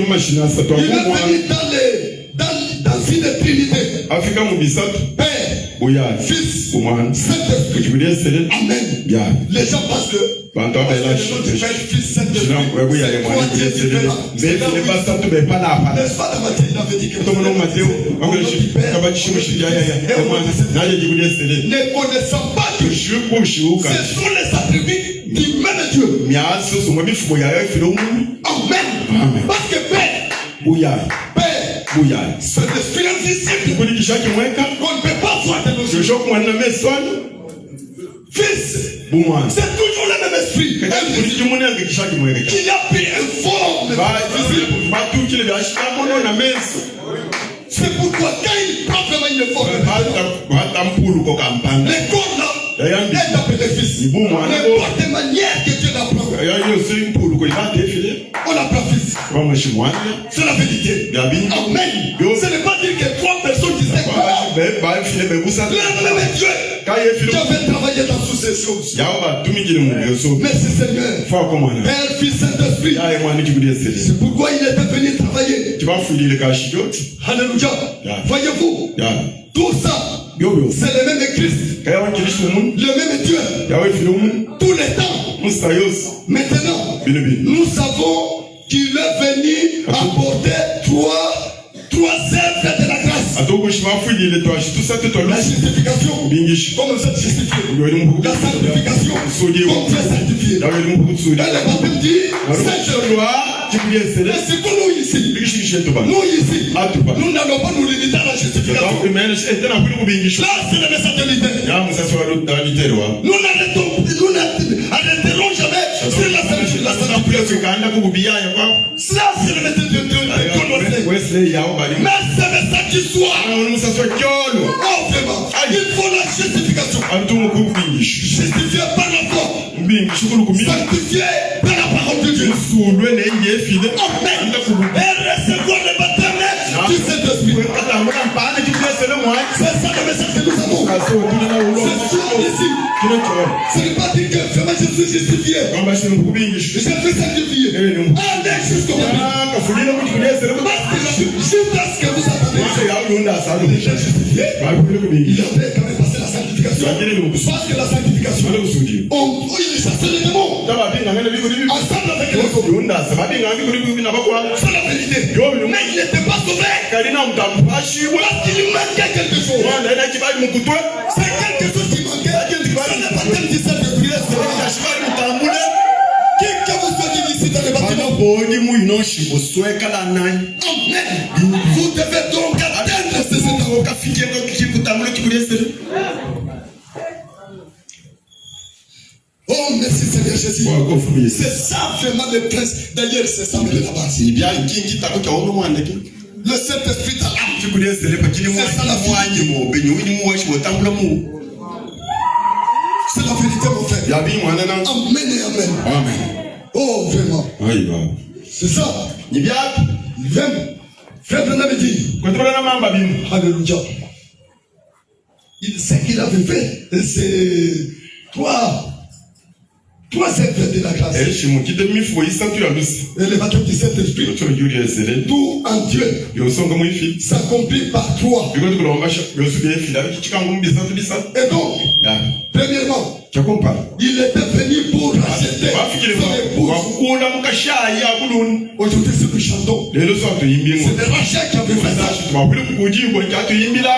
[SPEAKER 5] dans une trinité. Père, Fils, Saint-Esprit. Amen. Les gens pensent que ne connaissant pas que ce sont les attributs du même Dieu. Amen. Parce que Père, c'est l'esprit invisible qu'on ne peut pas voir de nos yeux. Fils, c'est toujours le même Saint-Esprit
[SPEAKER 3] Kaya kuli kimunenge kishaki mweke.
[SPEAKER 5] qui a pris une forme visible.
[SPEAKER 3] Batu kile byashika mono na mesa.
[SPEAKER 5] C'est pourquoi quand il prend vraiment une forme,
[SPEAKER 3] Hata mpulu kwa kampanda.
[SPEAKER 5] les corps là est appelé fils. N'importe manière que Dieu l'apprend,
[SPEAKER 3] Yo se mpulu kwa ibate file.
[SPEAKER 5] on apprend fils.
[SPEAKER 3] Kwa mshimwana.
[SPEAKER 5] C'est la vérité.
[SPEAKER 3] Yabi.
[SPEAKER 5] Amen. Ce n'est pas dire que 3 personnes qui s'aiment
[SPEAKER 3] Ba file bebusa.
[SPEAKER 5] le même Dieu
[SPEAKER 3] Kaya
[SPEAKER 5] qui
[SPEAKER 3] file.
[SPEAKER 5] avait travaillé dans toutes ces choses.
[SPEAKER 3] Yawa tumikile mu yoso.
[SPEAKER 5] Merci Seigneur.
[SPEAKER 3] Fa kwa mwana.
[SPEAKER 5] Père, Fils, Saint-Esprit.
[SPEAKER 3] Ya mwana kibudi sele.
[SPEAKER 5] C'est pourquoi il était venu travailler.
[SPEAKER 3] Kibafulile kashi yote.
[SPEAKER 5] Alléluia.
[SPEAKER 3] Yeah.
[SPEAKER 5] Voyez-vous,
[SPEAKER 3] Ya.
[SPEAKER 5] tout ça,
[SPEAKER 3] Yo.
[SPEAKER 5] c'est le même Christ,
[SPEAKER 3] Kaya wankilishi mu.
[SPEAKER 5] le même Dieu,
[SPEAKER 3] Yawe file mu.
[SPEAKER 5] tous les temps.
[SPEAKER 3] Mustayos.
[SPEAKER 5] Maintenant,
[SPEAKER 3] Bile.
[SPEAKER 5] nous savons qu'il est venu apporter trois œuvres de la grâce.
[SPEAKER 3] Atoko shimafulile to ashi tout ça tout
[SPEAKER 5] La justification,
[SPEAKER 3] bingishi.
[SPEAKER 5] comme vous êtes justifié.
[SPEAKER 3] Yoli mu.
[SPEAKER 5] La sanctification, comme tu es sanctifié.
[SPEAKER 3] Yawe mu kutsudi.
[SPEAKER 5] Dans le baptême dit, Saint-Dieu.
[SPEAKER 3] Kibudi sele.
[SPEAKER 5] Mais c'est que nous ici,
[SPEAKER 3] Bingishi sheto ba.
[SPEAKER 5] nous ici,
[SPEAKER 3] Atuba.
[SPEAKER 5] nous n'allons pas nous limiter à la justification.
[SPEAKER 3] Imene etena kuli kubingisha.
[SPEAKER 5] Là, c'est le message de l'idée.
[SPEAKER 3] Ya musasi wa literwa.
[SPEAKER 5] Nous n'arrêterons jamais sur la sanctification.
[SPEAKER 3] Kanda kubiya ya kwa.
[SPEAKER 5] Cela, c'est le message de Dieu.
[SPEAKER 3] Wesley ya obali.
[SPEAKER 5] Mais ce message qui soit,
[SPEAKER 3] Musasi wa kyolo.
[SPEAKER 5] oh vraiment, il faut la justification.
[SPEAKER 3] Antumu kubingisha.
[SPEAKER 5] Justifié par la foi,
[SPEAKER 3] Bingisha kulu kubingisha.
[SPEAKER 5] sanctifié par la parole de Dieu.
[SPEAKER 3] Sulwe ne ngefile.
[SPEAKER 5] Amen. Et recevoir le baptême du Saint-Esprit.
[SPEAKER 3] Katambula mpana kibudi sele mwa.
[SPEAKER 5] C'est ça le message que nous avons.
[SPEAKER 3] Kaso kudina ulo.
[SPEAKER 5] C'est sûr ici.
[SPEAKER 3] Kino kyolo.
[SPEAKER 5] Ce n'est pas dire que vraiment je suis justifié.
[SPEAKER 3] Kamba shinu kubingisha.
[SPEAKER 5] Je suis sanctifié. Allez jusqu'au bout.
[SPEAKER 3] Kafulile kudina sele mwa.
[SPEAKER 5] Jusqu'à ce que vous attendez.
[SPEAKER 3] Ya yonda salo.
[SPEAKER 5] Déjà justifié.
[SPEAKER 3] Ba kudina
[SPEAKER 5] Il
[SPEAKER 3] kubingisha.
[SPEAKER 5] avait quand même passé la sanctification. Parce que la sanctification,
[SPEAKER 3] Salo kusudi.
[SPEAKER 5] il chassait les démons.
[SPEAKER 3] Taba binga ngene bikudi.
[SPEAKER 5] Ensemble avec les autres.
[SPEAKER 3] Yonda sababi ngambi kudi na bakwa.
[SPEAKER 5] C'est la vérité. Mais il n'était pas sauvé.
[SPEAKER 3] Kalina mtampashi wa.
[SPEAKER 5] Parce qu'il manquait quelque chose.
[SPEAKER 3] Mwana ina kibali mukutwe.
[SPEAKER 5] C'est quelque chose qui manquait. C'est le baptême du Saint-Esprit.
[SPEAKER 3] Kashibali mutambule.
[SPEAKER 5] Qui que vous soyez ici dans le bâtiment.
[SPEAKER 3] Boni muinoshi bosweka la nani.
[SPEAKER 5] Amen. Vous devez donc atteindre ces états.
[SPEAKER 3] Kafike ngo kikutambule kibulesele.
[SPEAKER 5] Oh, merci Seigneur Jésus.
[SPEAKER 3] Kwa kofuye.
[SPEAKER 5] C'est ça vraiment le prince. D'ailleurs, c'est ça de la base.
[SPEAKER 3] Ni bya kingi takoka ono mwande ki.
[SPEAKER 5] Le Saint-Esprit à l'âme.
[SPEAKER 3] Kibulesele pakini mwanyi mo benyo wini mwashi botambula mu.
[SPEAKER 5] C'est la vérité, mon frère.
[SPEAKER 3] Yabi mwana na.
[SPEAKER 5] Amen et amen.
[SPEAKER 3] Amen.
[SPEAKER 5] Oh, vraiment.
[SPEAKER 3] Ayi ba.
[SPEAKER 5] C'est ça.
[SPEAKER 3] Ni bya.
[SPEAKER 5] Frère Branham dit.
[SPEAKER 3] Kwa tubala na mamba bimu.
[SPEAKER 5] Alléluia. Il sait qu'il avait fait. C'est trois œuvres de la grâce.
[SPEAKER 3] Eshi mukide mifu isatu ya lusi.
[SPEAKER 5] Et le baptême du Saint-Esprit.
[SPEAKER 3] Ocho yuri esele.
[SPEAKER 5] Tout en Dieu
[SPEAKER 3] Yosonga mwifi.
[SPEAKER 5] s'accomplit par trois.
[SPEAKER 3] Biko tukulomba yosu bya fila kichikangu mbisatu bisatu.
[SPEAKER 5] Et donc,
[SPEAKER 3] Ya.
[SPEAKER 5] premièrement,
[SPEAKER 3] Chakompa.
[SPEAKER 5] il était venu pour racheter
[SPEAKER 3] Bafikile
[SPEAKER 5] son épouse.
[SPEAKER 3] wakukunda mukashaya kuluni.
[SPEAKER 5] Aujourd'hui, c'est que nous chantons.
[SPEAKER 3] Lelo so atuyimbingo.
[SPEAKER 5] C'est le rachat qui avait fait ça.
[SPEAKER 3] Tubabule kukujibwa atuyimbingo.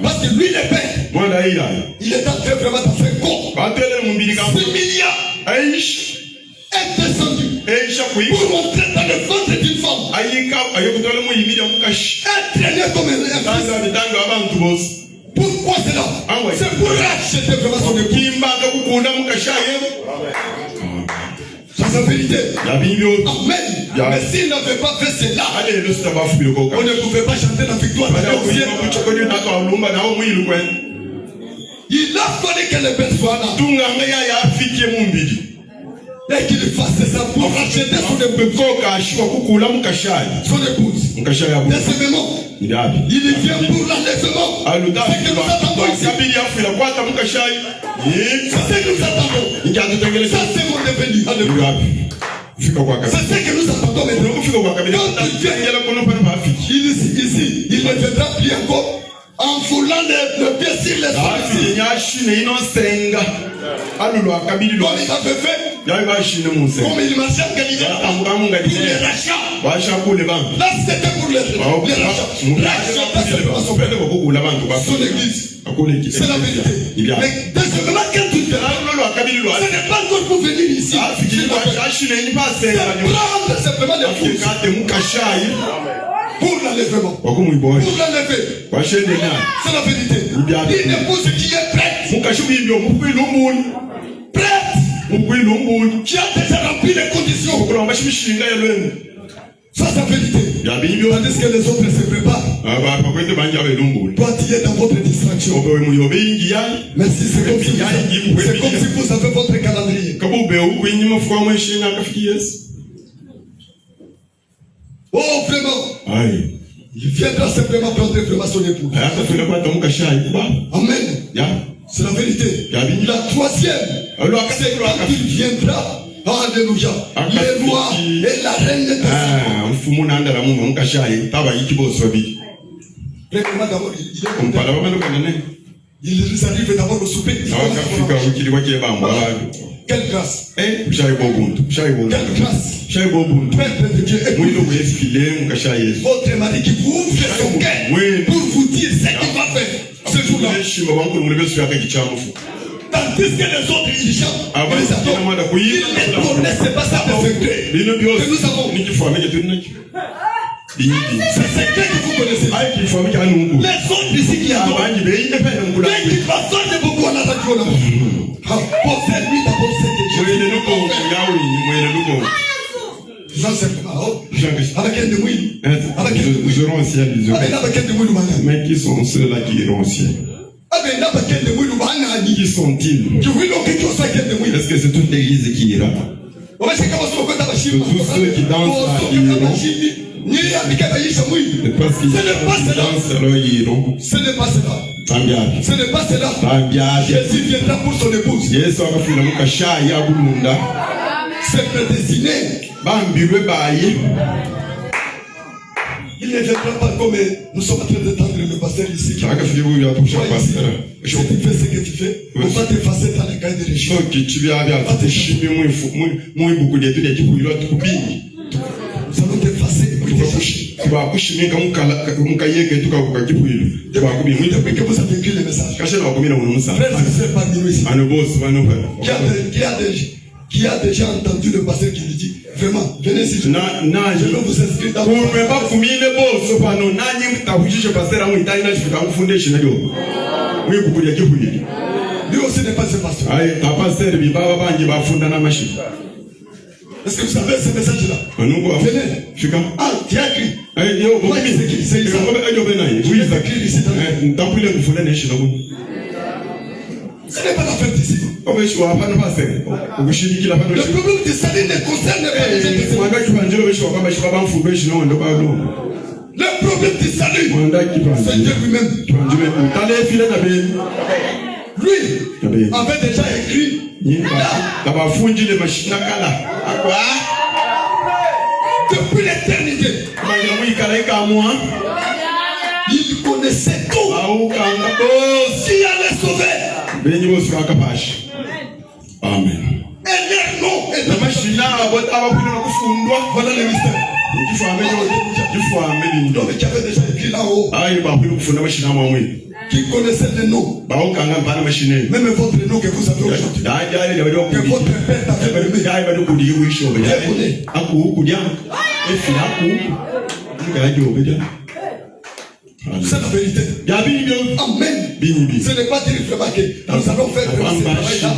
[SPEAKER 5] Parce que lui, le Père,
[SPEAKER 3] Mwana iya.
[SPEAKER 5] il est entré vraiment dans un corps.
[SPEAKER 3] Batele mumbili kangu.
[SPEAKER 5] 6 milliards
[SPEAKER 3] Aish.
[SPEAKER 5] est descendu
[SPEAKER 3] Aisha kuyi.
[SPEAKER 5] pour montrer dans le ventre d'une femme.
[SPEAKER 3] Ayika ayokutole muyimira mukashi.
[SPEAKER 5] Entraîné comme un fils.
[SPEAKER 3] Tanza bitanga abantu bose.
[SPEAKER 5] Pourquoi cela? C'est pour racheter vraiment son épouse.
[SPEAKER 3] Kimba kukunda mukashaye.
[SPEAKER 5] C'est sa vérité.
[SPEAKER 3] Yabinyo.
[SPEAKER 5] Amen.
[SPEAKER 3] Yeah.
[SPEAKER 5] Mais s'il n'avait pas fait cela,
[SPEAKER 3] Ale lo stabafubile koka.
[SPEAKER 5] on ne pouvait pas chanter la victoire.
[SPEAKER 3] Bada kuyi kuchokoni nato alumba na omwilu kwen.
[SPEAKER 5] Il a fallu que le Père soit là
[SPEAKER 3] Tunga ngaya ya afike mumbili.
[SPEAKER 5] et qu'il fasse ça pour racheter son épouse.
[SPEAKER 3] Koka ashwa kukula mukashaye.
[SPEAKER 5] Son épouse.
[SPEAKER 3] Mukashaye abu.
[SPEAKER 5] Deuxièmement,
[SPEAKER 3] Idabi.
[SPEAKER 5] il vient pour l'enlèvement.
[SPEAKER 3] Aluda
[SPEAKER 5] C'est que nous attendons ici.
[SPEAKER 3] kabili afila kwata mukashaye.
[SPEAKER 5] C'est ce que nous attendons.
[SPEAKER 3] Ikatutengeleza.
[SPEAKER 5] Ça, c'est mon devenu. Alléluia.
[SPEAKER 3] Idabi. Fika kwa kabili.
[SPEAKER 5] C'est ce que nous attendons maintenant.
[SPEAKER 3] Kufika kwa kabili.
[SPEAKER 5] Quand il vient,
[SPEAKER 3] Yala kono pa mafiki.
[SPEAKER 5] ici, il ne viendra plus encore en foulant le pied sur les
[SPEAKER 3] Afile
[SPEAKER 5] sols.
[SPEAKER 3] nyashine inosenga. Alulu akabili lo.
[SPEAKER 5] Comme il avait fait,
[SPEAKER 3] Yayi bashine munse.
[SPEAKER 5] comme il marchait en Galilée,
[SPEAKER 3] Yatanga munga
[SPEAKER 5] pour les
[SPEAKER 3] dile.
[SPEAKER 5] rachats.
[SPEAKER 3] Basha kule bantu.
[SPEAKER 5] Là, c'était pour les rachats. Racheter simplement son
[SPEAKER 3] Sopele kokula bantu ba.
[SPEAKER 5] son église.
[SPEAKER 3] Akole ki.
[SPEAKER 5] C'est la vérité.
[SPEAKER 3] Ibya.
[SPEAKER 5] Mais deuxièmement, quand tu viens,
[SPEAKER 3] Alulu akabili lo.
[SPEAKER 5] ce n'est pas encore pour venir ici.
[SPEAKER 3] Afike kwa ashine ni
[SPEAKER 5] C'est
[SPEAKER 3] pasenga.
[SPEAKER 5] prendre simplement les
[SPEAKER 3] Afike
[SPEAKER 5] pouces
[SPEAKER 3] kate mukashaye.
[SPEAKER 5] pour l'enlèvement.
[SPEAKER 3] Wakumwiboye.
[SPEAKER 5] Pour l'enlever.
[SPEAKER 3] Washende na.
[SPEAKER 5] C'est la vérité. Une épouse qui est prête.
[SPEAKER 3] Mukashubimbi omukwilu umuntu.
[SPEAKER 5] Prête qui a déjà rempli les conditions. Ça, c'est la vérité. Tandis que les autres se préparent. Toi, tu es dans votre distraction. Merci, c'est comme si vous avez votre calendrier. Oh, vraiment. Il viendra simplement prendre vraiment son épouse. Amen. C'est la vérité. La troisième, c'est quand il viendra. Alléluia. Les rois et la reine de il arrive d'abord au souper. Quelle grâce. Quelle grâce. Père de Dieu, votre mari qui vous ouvre son cœur pour vous dire ce qu'il va faire ce jour-là. Tandis que les autres ils chantent, ils ne connaissent pas ça de secret que nous avons. C'est secret que vous connaissez. Les autres ici qui adorent, dès qu'ils passent de beaucoup à la radio, posez-lui d'abord ce que Dieu fait. Ça c'est pas. Avec quel de mouille?
[SPEAKER 3] Ils auront un ciel, ils auront. Mais qui sont ceux-là qui iront au ciel? Qui sont-ils? Est-ce que c'est toute l'église qui ira? C'est tous ceux qui dansent là qui iront. Parce qu'ils dansent alors ils iront.
[SPEAKER 5] Ce n'est pas cela. Ce n'est pas cela. Jésus viendra pour son épouse. C'est prédestiné. Il ne viendra pas comme nous sommes en train d'entendre le pasteur ici. Si tu fais ce que tu fais, on va t'effacer dans les cahiers de région. Ça va t'effacer. Que vous avez écrit le message. Frères et sœurs parmi nous ici. Qui a déjà entendu le pasteur qui lui dit vraiment, venez ici, je vais vous inscrire dans le lui aussi n'est pas ce pasteur. Est-ce que vous savez ce message-là? Venez. Ah, tu as écrit. C'est Isa. Tu as écrit ici. Ce n'est pas l'affaire d'ici. Le problème du salut ne concerne pas les gens. Le problème du salut, c'est Dieu lui-même. Lui avait déjà écrit. Depuis l'éternité. Il connaissait tout. Qui allait sauver.
[SPEAKER 3] Amen.
[SPEAKER 5] Et leur nom est voilà le mystère. Donc qui avait déjà écrit là-haut. Qui connaissait le nom. Même votre nom que vous avez aujourd'hui. Que votre père t'avait donné. C'est la vérité. Amen. Ce n'est pas dire vraiment que nous allons faire ce travail-là.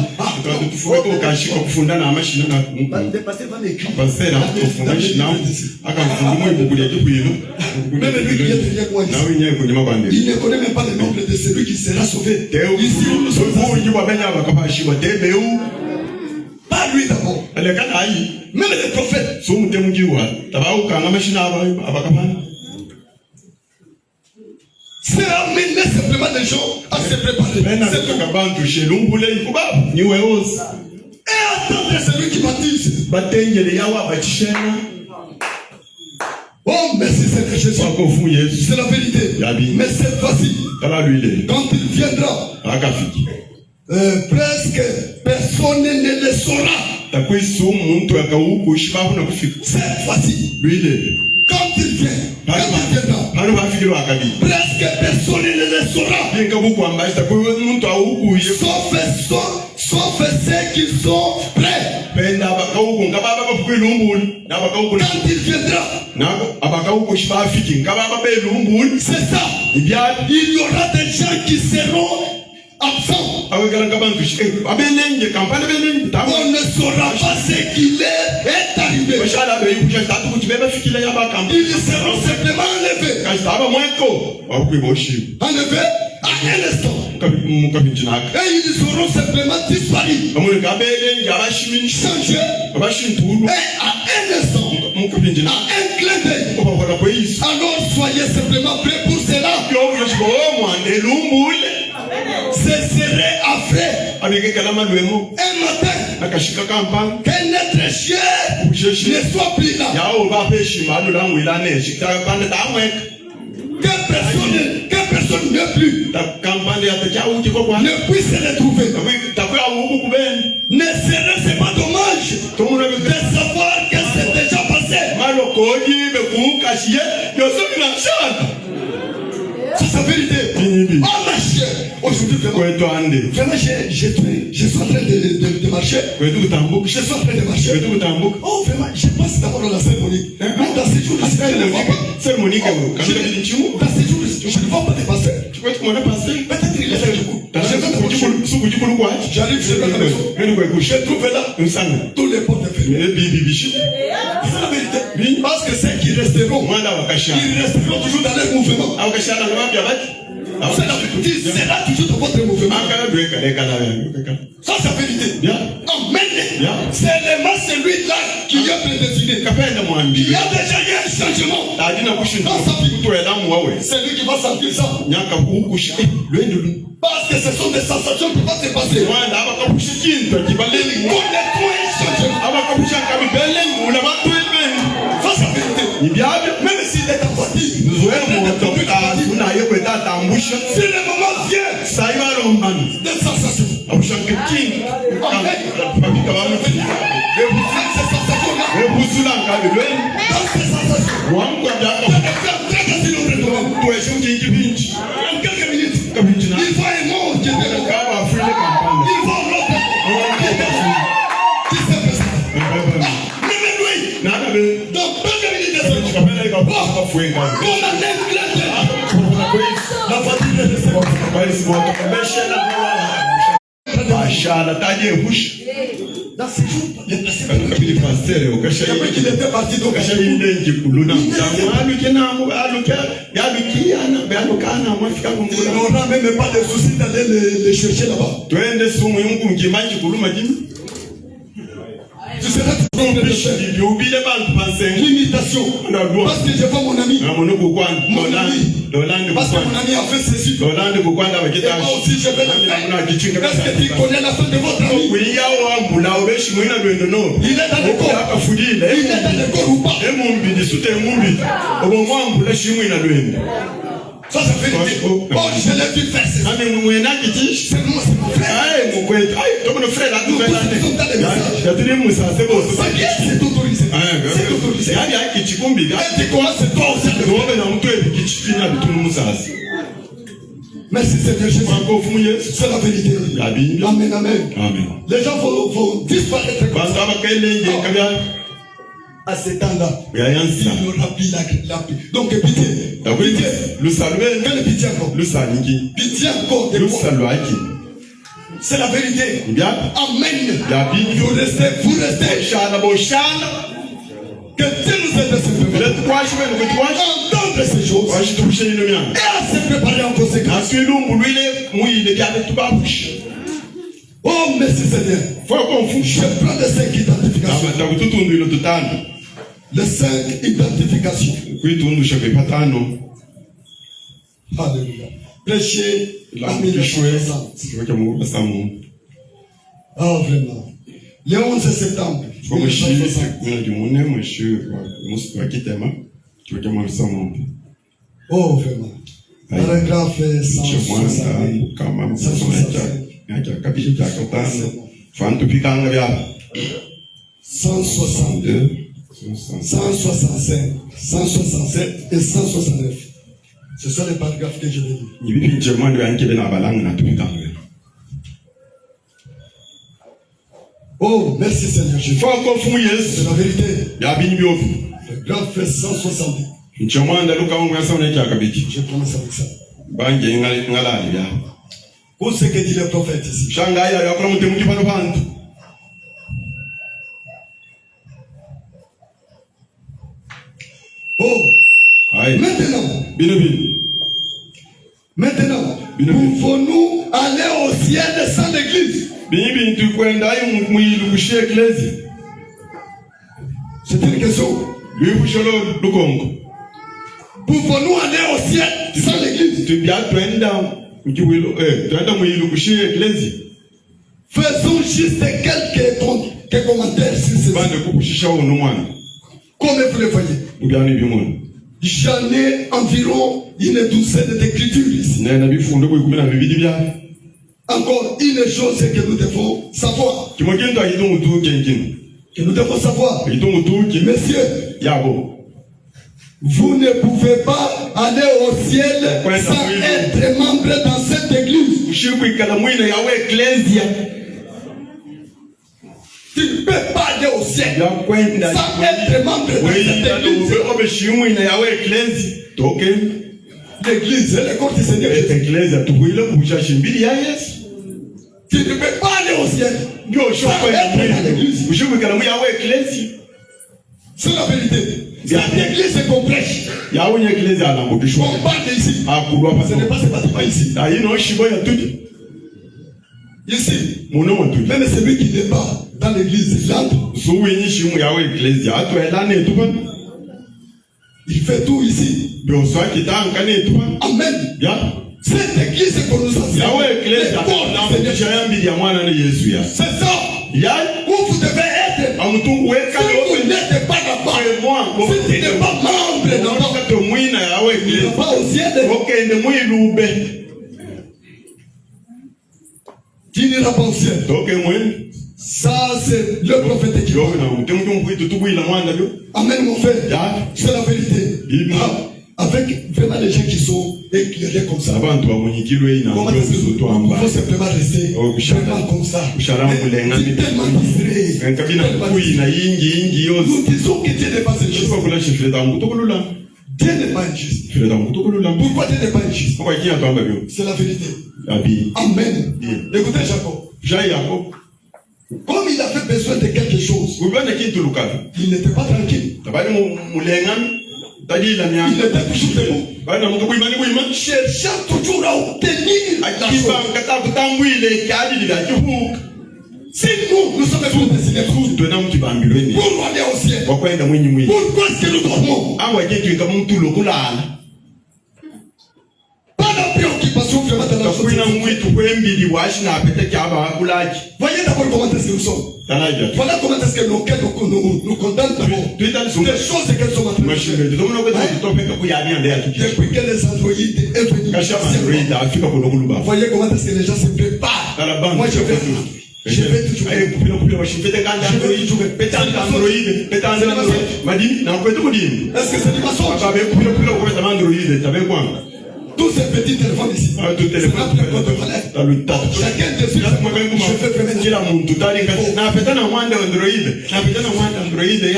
[SPEAKER 5] Même lui qui est derrière moi ici, il ne connaît même pas le nom de celui qui sera sauvé. Ici où nous sommes pas lui d'abord. Même les prophètes. C'est amener simplement les gens à se préparer. Et attendre celui qui baptise. Oh, merci Seigneur Jésus. C'est la vérité. Mais cette fois-ci, quand il viendra, presque personne ne le saura. Cette fois-ci, quand il viendra, presque personne ne le saura. Sauf ceux qui sont prêts. Quand il viendra, c'est ça. Il y aura des gens qui seront absent.
[SPEAKER 3] On ne
[SPEAKER 5] saura pas ce qu'il est arrivé. Ils seront simplement enlevés. Enlevés à un instant. Et ils seront simplement disparus. Changés. Et à un instant. À un clin d'œil. Alors soyez simplement prêts pour cela. Ce serait affreux. Un matin, qu'un être cher ne soit plus là. Que personne ne plus ne puisse se retrouver. Ne serait-ce pas dommage de savoir que c'est déjà passé? C'est sa vérité. Oh ma chère, aujourd'hui vraiment je suis en train de marcher. Je suis en train de marcher. Oh vraiment, je passe d'abord dans la cérémonie. Même dans ces jours, dans ces jours, je ne vois pas de pasteur. Peut-être il est fait du coup. J'arrive chez la maison. Je trouve là tous les portes fermées. C'est la vérité. Parce que ceux qui resteront, ils resteront toujours dans leur mouvement. C'est la vérité. C'est là toujours dans votre mouvement. Ça c'est la vérité. Amen. Seulement celui-là qui a prédestiné. Il y a déjà eu un changement. C'est lui qui va sentir ça. Parce que ce sont des sensations qui vont se passer. Ça c'est la vérité. Même s'il est en voiture. Si le moment vient, des sensations. Il va un mot qui est il va l'autre. Qui s'est fait ça? Même lui. Donc, peu de minutes de la voiture est dans ces jours, les pasteurs qu'il était parti donc il n'aura même pas de soucis d'aller les chercher là-bas. Tu seras l'imitation. Parce que je vois mon ami. Parce que mon ami a fait ceci. Et moi aussi je vais le faire. Est-ce que tu connais la fin de votre ami? Il est dans le corps. Il est dans le corps ou pas? Ça c'est vérité. Oh, je l'ai vu faire ça. C'est moi, c'est mon frère. C'est autorisé. C'est autorisé. Et tu commences c'est toi aussi. Merci Seigneur Jésus. C'est la vérité. Amen, amen. Les gens vont disparaître. À ce temps-là, il n'y aura plus la paix. Donc pitié. Quelle pitié encore? Pitié encore de quoi? C'est la vérité. Amen. Vous restez. Que Dieu nous aide à entendre ces choses et à se préparer en conséquence. Oh merci Seigneur. Je prends les 5 identifications. Les 5 identifications. Alléluia. Prêchez la 1960. Ah vraiment. Le 11 septembre. Oh vraiment. Paragraphe 162, 165, 167 et 169. Ce sont les paragraphes que je vais lire. Oh, merci Seigneur Jésus. C'est la vérité. Paragraphe 170. Je commence avec ça. Qu'est-ce que dit le prophète ici?
[SPEAKER 3] Shangaya yakora mutemuki pano bantu.
[SPEAKER 5] Oh,
[SPEAKER 3] Aye.
[SPEAKER 5] Maintenant, pouvons-nous aller au ciel sans l'église? C'est une question. Pouvons-nous aller au ciel sans l'église? Faisons juste quelques commentaires sur ce. Comme vous le voyez, j'en ai environ une douzaine d'écritures ici. Encore une chose que nous devons savoir. Que nous devons savoir. Messieurs, vous ne pouvez pas aller au ciel sans être membre dans cette église. Tu ne peux pas aller au ciel sans être membre de cette église. L'église, c'est le corps du Seigneur. Tu ne peux pas aller au ciel sans être dans l'église. C'est la vérité. Cette église est qu'on prêche. On parle ici. Ce n'est pas ce bâtiment ici. Ici, même celui qui n'est pas dans l'église, il entre. Il fait tout ici. Amen. Cette église est pour nous enseigne. C'est ça. Où vous devez être. Si vous n'êtes pas là-bas, si tu n'es pas membre là-bas, il n'y a pas au ciel. Tu n'iras pas au ciel. Ça, c'est le prophète qui parle. Amen, mon frère. C'est la vérité. Avec vraiment les gens qui sont éclairés comme ça. Comment est-ce que il faut simplement rester vraiment comme ça. Tellement distrait. Nous disons que Dieu n'est pas injuste. Dieu n'est pas injuste. Pourquoi Dieu n'est pas injuste? C'est la vérité. Amen. Écoutez Jacob. Comme il avait besoin de quelque chose, il n'était pas tranquille. Il était toujours debout. Cherchant toujours à obtenir la chose. Si nous sommes destinés pour aller au ciel, pourquoi est-ce que nous dormons? Pas la préoccupation vraiment dans la chose. Voyez d'abord comment est-ce que nous sommes. Voilà comment est-ce que nos cœurs nous condamnent d'abord. Des choses qu'elles sont en train de faire. Depuis que les androïdes est venu. Voyez comment est-ce que les gens se préparent. Moi je vais toujours. Est-ce que c'est du mensonge? Tous ces petits téléphones ici. Chacun de ceux je fais vraiment.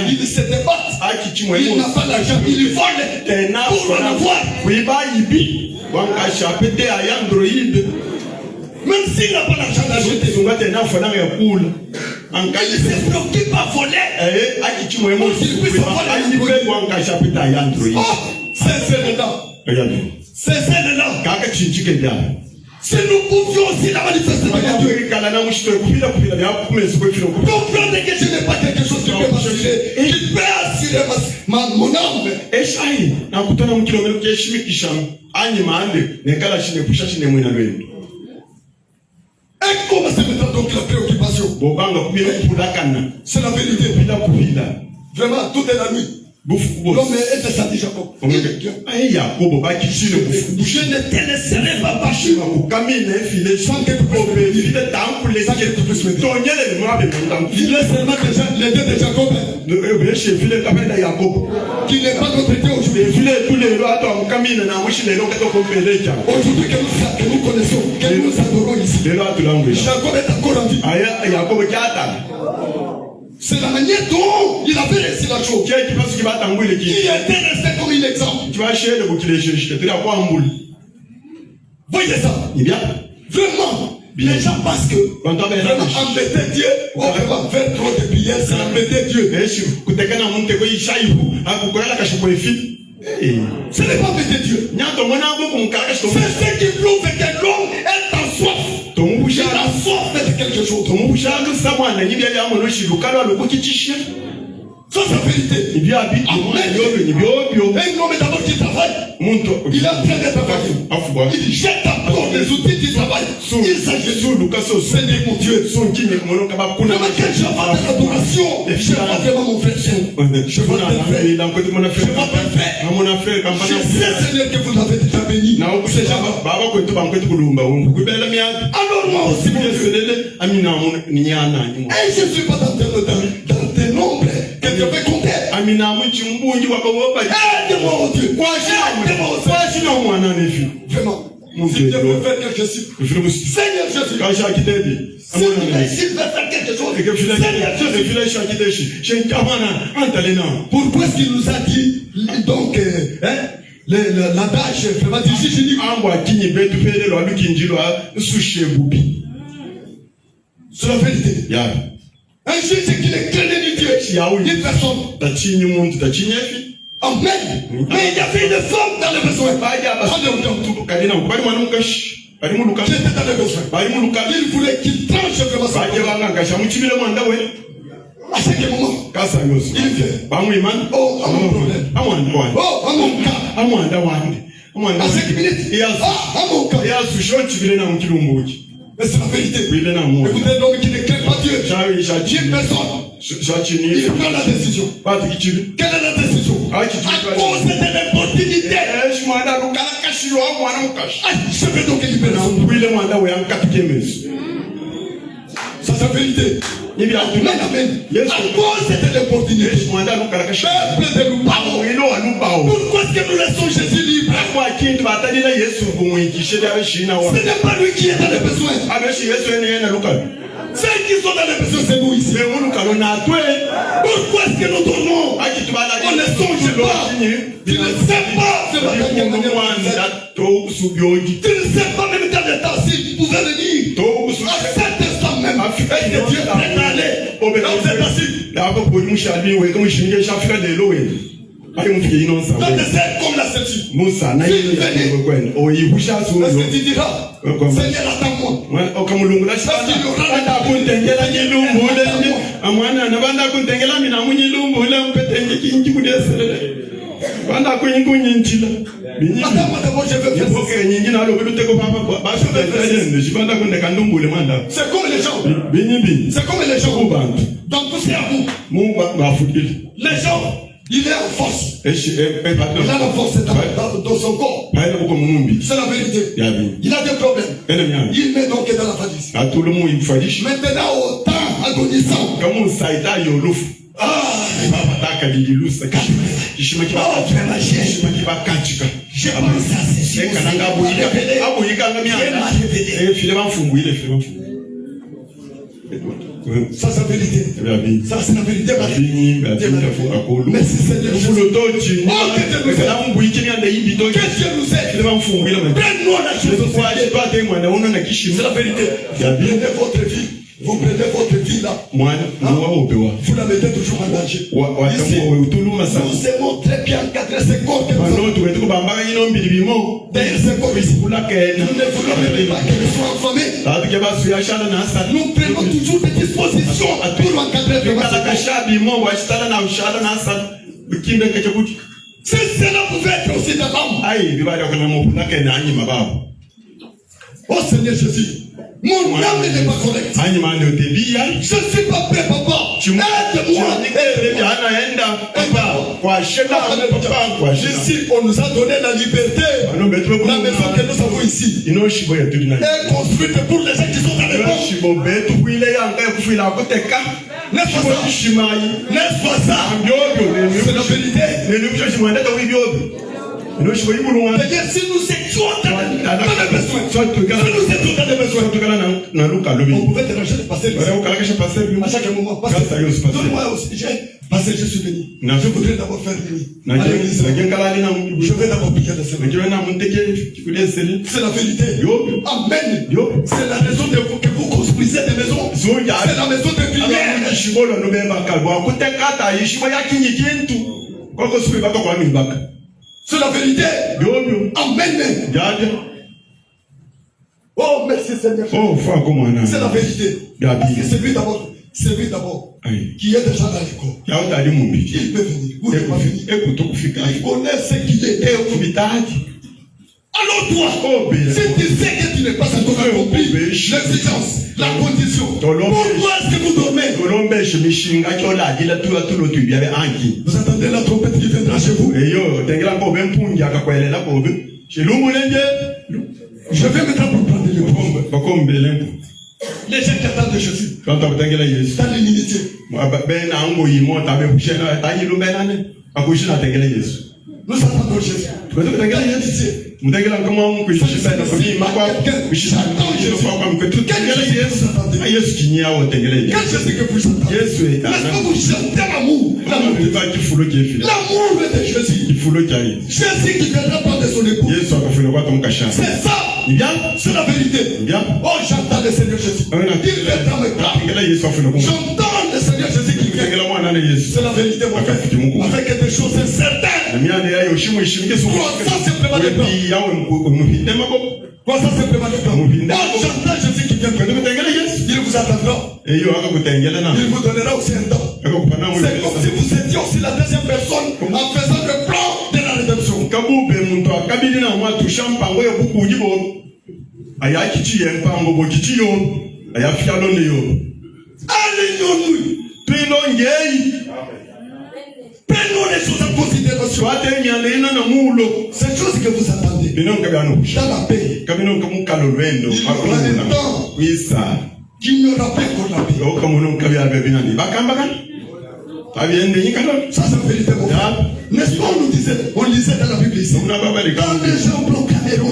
[SPEAKER 5] Ils se débattent. Il n'a pas d'argent. Il vole pour en avoir. Même s'il n'a pas d'argent d'acheter. Il se préoccupe à voler. Oh, c'est dedans. C'est dedans. Si nous pouvions aussi la manifester de Dieu, comprendre que je n'ai pas quelque chose qui peut m'assurer, qui peut assurer mon âme. Et comment c'est maintenant donc la préoccupation? C'est la vérité. Vraiment, toute la nuit. L'homme est descendu Jacob. Je ne te laisserai pas marcher sans que tu puisses m'aider. Il laisse seulement les deux de Jacob qui n'est pas notre Dieu aujourd'hui. Aujourd'hui que nous connaissons, que nous adorons ici, Jacob est encore en vie. C'est la manière dont il avait réussi la chose. Il était resté comme un exemple. Voyez ça. Vraiment. Les gens pensent que vraiment embêter Dieu, on va faire trop de prières, c'est embêter Dieu. Ce n'est pas embêter Dieu. C'est ce qui prouve que l'homme est en soif. Il a soif de quelque chose. Ça, c'est la vérité. Amen. Un homme d'abord qui travaille. Il est en train de travailler. Il jette à terre les outils du travail. Il s'agit de Seigneur mon Dieu. Vraiment, quand je vais faire l'adoration, je vais vraiment mon frère. Je vais te faire. Je sais, Seigneur, que vous l'avez déjà béni. C'est jamais. Alors moi aussi, mon Dieu. Et je ne suis pas dans tes nombres que je vais compter. Aide-moi, oh Dieu. Vraiment. Si Dieu veut faire quelque chose, Seigneur Jésus. S'il veut faire quelque chose, Seigneur Jésus. Pourquoi est-ce qu'il nous a dit donc l'adage vraiment difficile? C'est la vérité. Un juge qui ne craignait ni Dieu, ni personne. Amen. Mais il y avait une femme dans le besoin. Qui était dans le besoin. Il voulait qu'il tranche vraiment sa vie. À ce moment, il vient. Oh, à mon problème. Oh, à mon cas. À ce minute. À mon cas. Mais c'est la vérité. Écoutez, l'homme qui ne craint pas Dieu, Dieu personne. Il prend la décision. Quelle est la décision? À cause de l'opportunité. Je vais donc libérer. Ça, c'est la vérité. Amen, amen. À cause de l'opportunité. Peuple de nous parlons. Pourquoi est-ce que nous laissons Jésus libre? Ce n'est pas lui qui est dans les besoins. Ceux qui sont dans les besoins, c'est nous ici. Pourquoi est-ce que nous tournons? On ne songe pas. Tu ne sais pas. Tu ne sais pas même dans le temps s'il pouvait venir. À cet instant même. Est-ce que Dieu est prêt à aller? Dans cet instant. Dans des airs comme la celle-ci. Est-ce que tu diras, Seigneur, attends-moi? Attends-moi d'abord, je veux faire ça. C'est comme les gens. C'est comme les gens. Donc, c'est à vous. Les gens. Il est en force. Il a la force dans son corps. C'est la vérité. Il a des problèmes. Il met donc dans la valise. Maintenant, au temps agonisant. Je pense à ces choses. Ça c'est la vérité. Ça c'est la vérité. Merci Seigneur. Qu'est-ce que nous aide? Prends-nous la chose. C'est la vérité. Prenez votre vie. Vous prenez votre vie là. Vous la mettez toujours en danger. Ici, nous aimons très bien encadrer ces corps que nous avons. D'ailleurs, ces corps ici, nous ne voulons pas qu'ils soient enflammés. Nous prenons toujours des dispositions pour encadrer ces corps. Si cela pouvait être aussi de l'homme. Oh Seigneur Jésus. Mon âme n'est pas correcte. Je ne suis pas prêt, papa. Aide-moi. Ici, on nous a donné la liberté. La maison que nous avons ici est construite pour les gens qui sont dans les monts. N'est-ce pas ça? C'est la vérité. C'est-à-dire si nous étions dans les besoins, si nous étions dans les besoins,
[SPEAKER 3] na luka lobi.
[SPEAKER 5] On pouvait te ranger de passer.
[SPEAKER 3] Voilà au calage passer
[SPEAKER 5] À chaque moment, passer. Donne-moi aussi. Passer, je suis venu. Je voudrais d'abord faire nuit. Je vais d'abord prier de Seigneur. C'est la vérité. Amen. C'est la raison que vous construisez des maisons. C'est la maison de prière. C'est la vérité. Amen. Oh, merci Seigneur. C'est la vérité. C'est lui d'abord. C'est lui d'abord. Qui est déjà dans le corps. Il peut venir. Vous n'êtes pas fini. Il connaît ce qu'il est. Alors toi, si tu sais que tu n'es pas encore accompli l'exigence, la condition, pourquoi est-ce que vous dormez? Vous entendez la trompette qui viendra chez vous? Je vais maintenant pour prendre le coup. Les gens qui attendent de Jésus dans l'humilité. Nous attendons Jésus. Quel Jésus que vous attendez? Est-ce que vous chantez l'amour? L'amour de Jésus. Jésus qui viendra prendre son époux. C'est ça. C'est la vérité. Oh, j'entends le Seigneur Jésus. Il viendra me prendre. J'entends le Seigneur Jésus qui vient. C'est la vérité, mon frère. Avec des choses certaines. Croissant simplement de temps. Croissant simplement de temps. Oh, j'entends Jésus qui vient. Il vous attendra. Il vous donnera aussi un temps. C'est comme si vous étiez aussi la deuxième personne en faisant le plan de la rédemption. Alléluia. Prenons les choses en considération. Ces choses que vous attendez. Dans la paix. Qu'il n'y aura pas qu'on la paix. Ça c'est vérité. N'est-ce pas, on lisait dans la Bible ici. Quand les gens proclameront,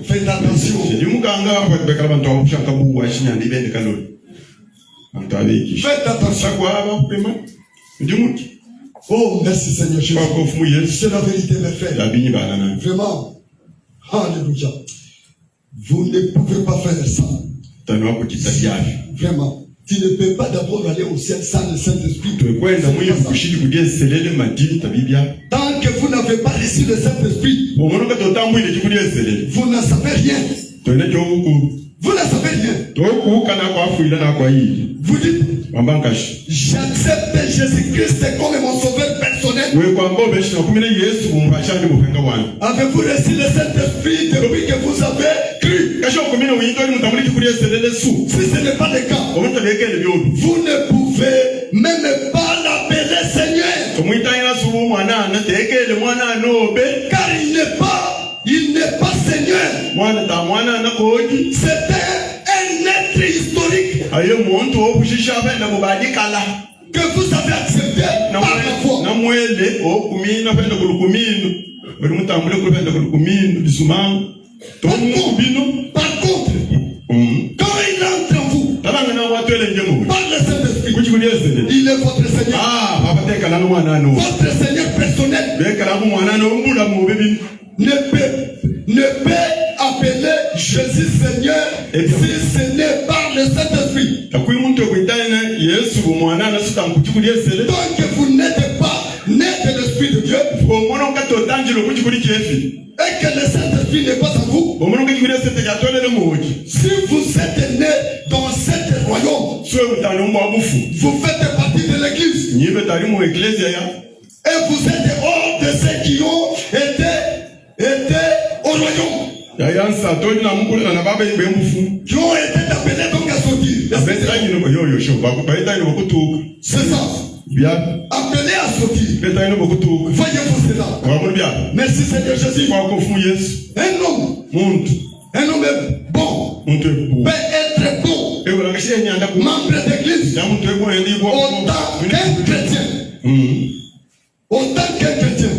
[SPEAKER 5] faites attention. Faites attention. Oh, merci Seigneur Jésus. C'est la vérité, mes frères. Vraiment. Alléluia. Vous ne pouvez pas faire ça. Vraiment. Tu ne peux pas d'abord aller au ciel sans le Saint-Esprit. Tant que vous n'avez pas reçu le Saint-Esprit, vous ne savez rien. Vous ne savez rien. Vous dites, j'accepte Jésus-Christ comme mon sauveur personnel. Avez-vous reçu le Saint-Esprit depuis que vous avez cru? Si ce n'est pas le cas, vous ne pouvez même pas l'appeler Seigneur. Car il n'est pas Seigneur. C'était un être historique que vous avez accepté par la foi. Par contre, quand il entre en vous, par le Saint-Esprit, il est votre Seigneur. Votre Seigneur personnel ne peut appeler Jésus Seigneur si ce n'est par le Saint-Esprit. Donc vous n'êtes pas né de l'Esprit de Dieu et que le Saint-Esprit n'est pas en vous. Si vous êtes né dans cet royaume, vous faites partie de l'Église et vous êtes hors de ceux qui ont été au royaume, qui ont été appelés donc à sortir. C'est ça. Appelé à sortir. Voyez-vous cela. Merci Seigneur Jésus. Un homme bon peut être bon, membre d'église, autant qu'un chrétien. Autant qu'un chrétien.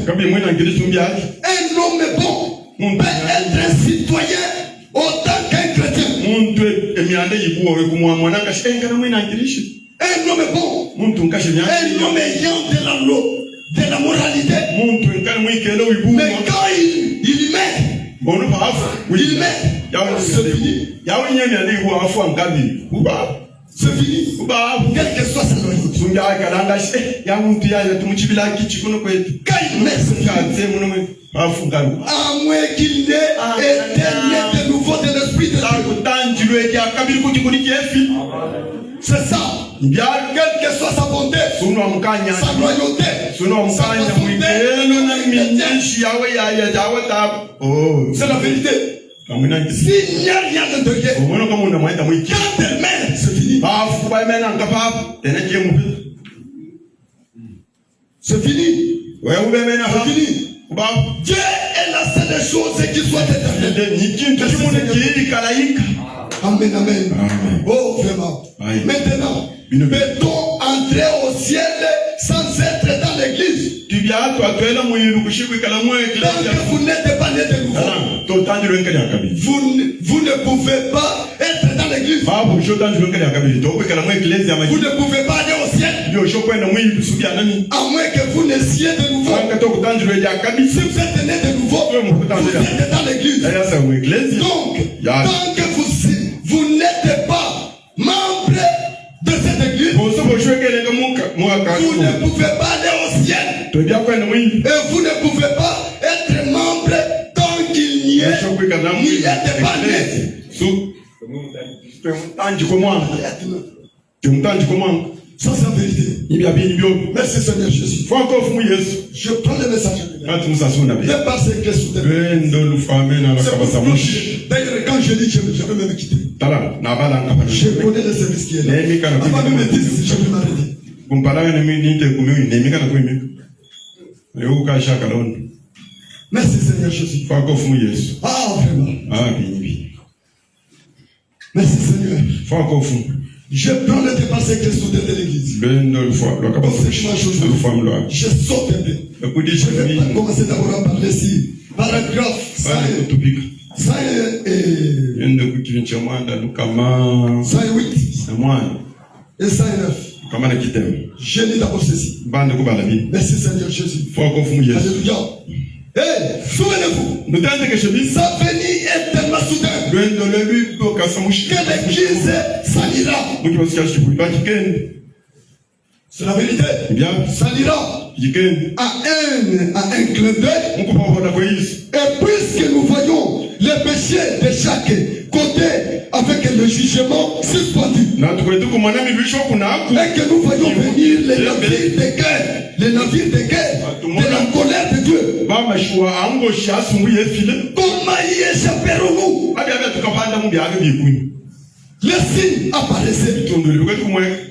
[SPEAKER 5] Un homme bon être un citoyen autant qu'un chrétien. Un homme bon, un homme ayant de la moralité. Mais quand il met, c'est fini. C'est fini. Quel que soit sa loyauté. Quand il met, c'est fini. À moins qu'il n'ait été né de nouveau de l'esprit de Dieu. C'est ça. Quelle que soit sa bonté, sa loyauté, sa c'est la vérité. S'il n'y a rien de Dieu, quand elle mène, c'est fini. C'est fini. C'est fini. Dieu est la seule chose qui soit éternelle. Amen, amen. Oh, vraiment. Maintenant, peut-on entrer au ciel sans être dans l'église? Tant que vous n'êtes pas né de nouveau, vous ne pouvez pas être dans l'église. Vous ne pouvez pas aller au ciel à moins que vous naissiez de nouveau. Si vous êtes né de nouveau, vous êtes dans l'église. Donc, tant que vous n'êtes pas membre de cette église, vous ne pouvez pas aller au ciel. Et vous ne pouvez pas être membre tant qu'il n'y ait pas né. Ça, c'est la vérité. Merci Seigneur Jésus. Je prends le message. Ne passez que sous tes mains. D'ailleurs, quand je dis, je vais même quitter. Je connais le service qui est là. Avant de me dire, je vais m'arrêter. Merci Seigneur Jésus. Ah, vraiment. Merci Seigneur. Je prends le dépassé que sous de l'église. Je saute un peu. Je vais commencer d'abord à parler ici. Paragraphe 108. Et 109. Je lis d'abord ceci. Merci Seigneur Jésus. Alléluia. Hey, souvenez-vous, sa venue est tellement soudaine que l'église s'allira. C'est la vérité. S'allira à un clin d'œil. Et puisque nous voyons les péchés de chaque côté avec le jugement suspendu, et que nous voyons venir les navires de guerre, de la colère de Dieu, comment y échapperons-nous? Les signes apparaissaient.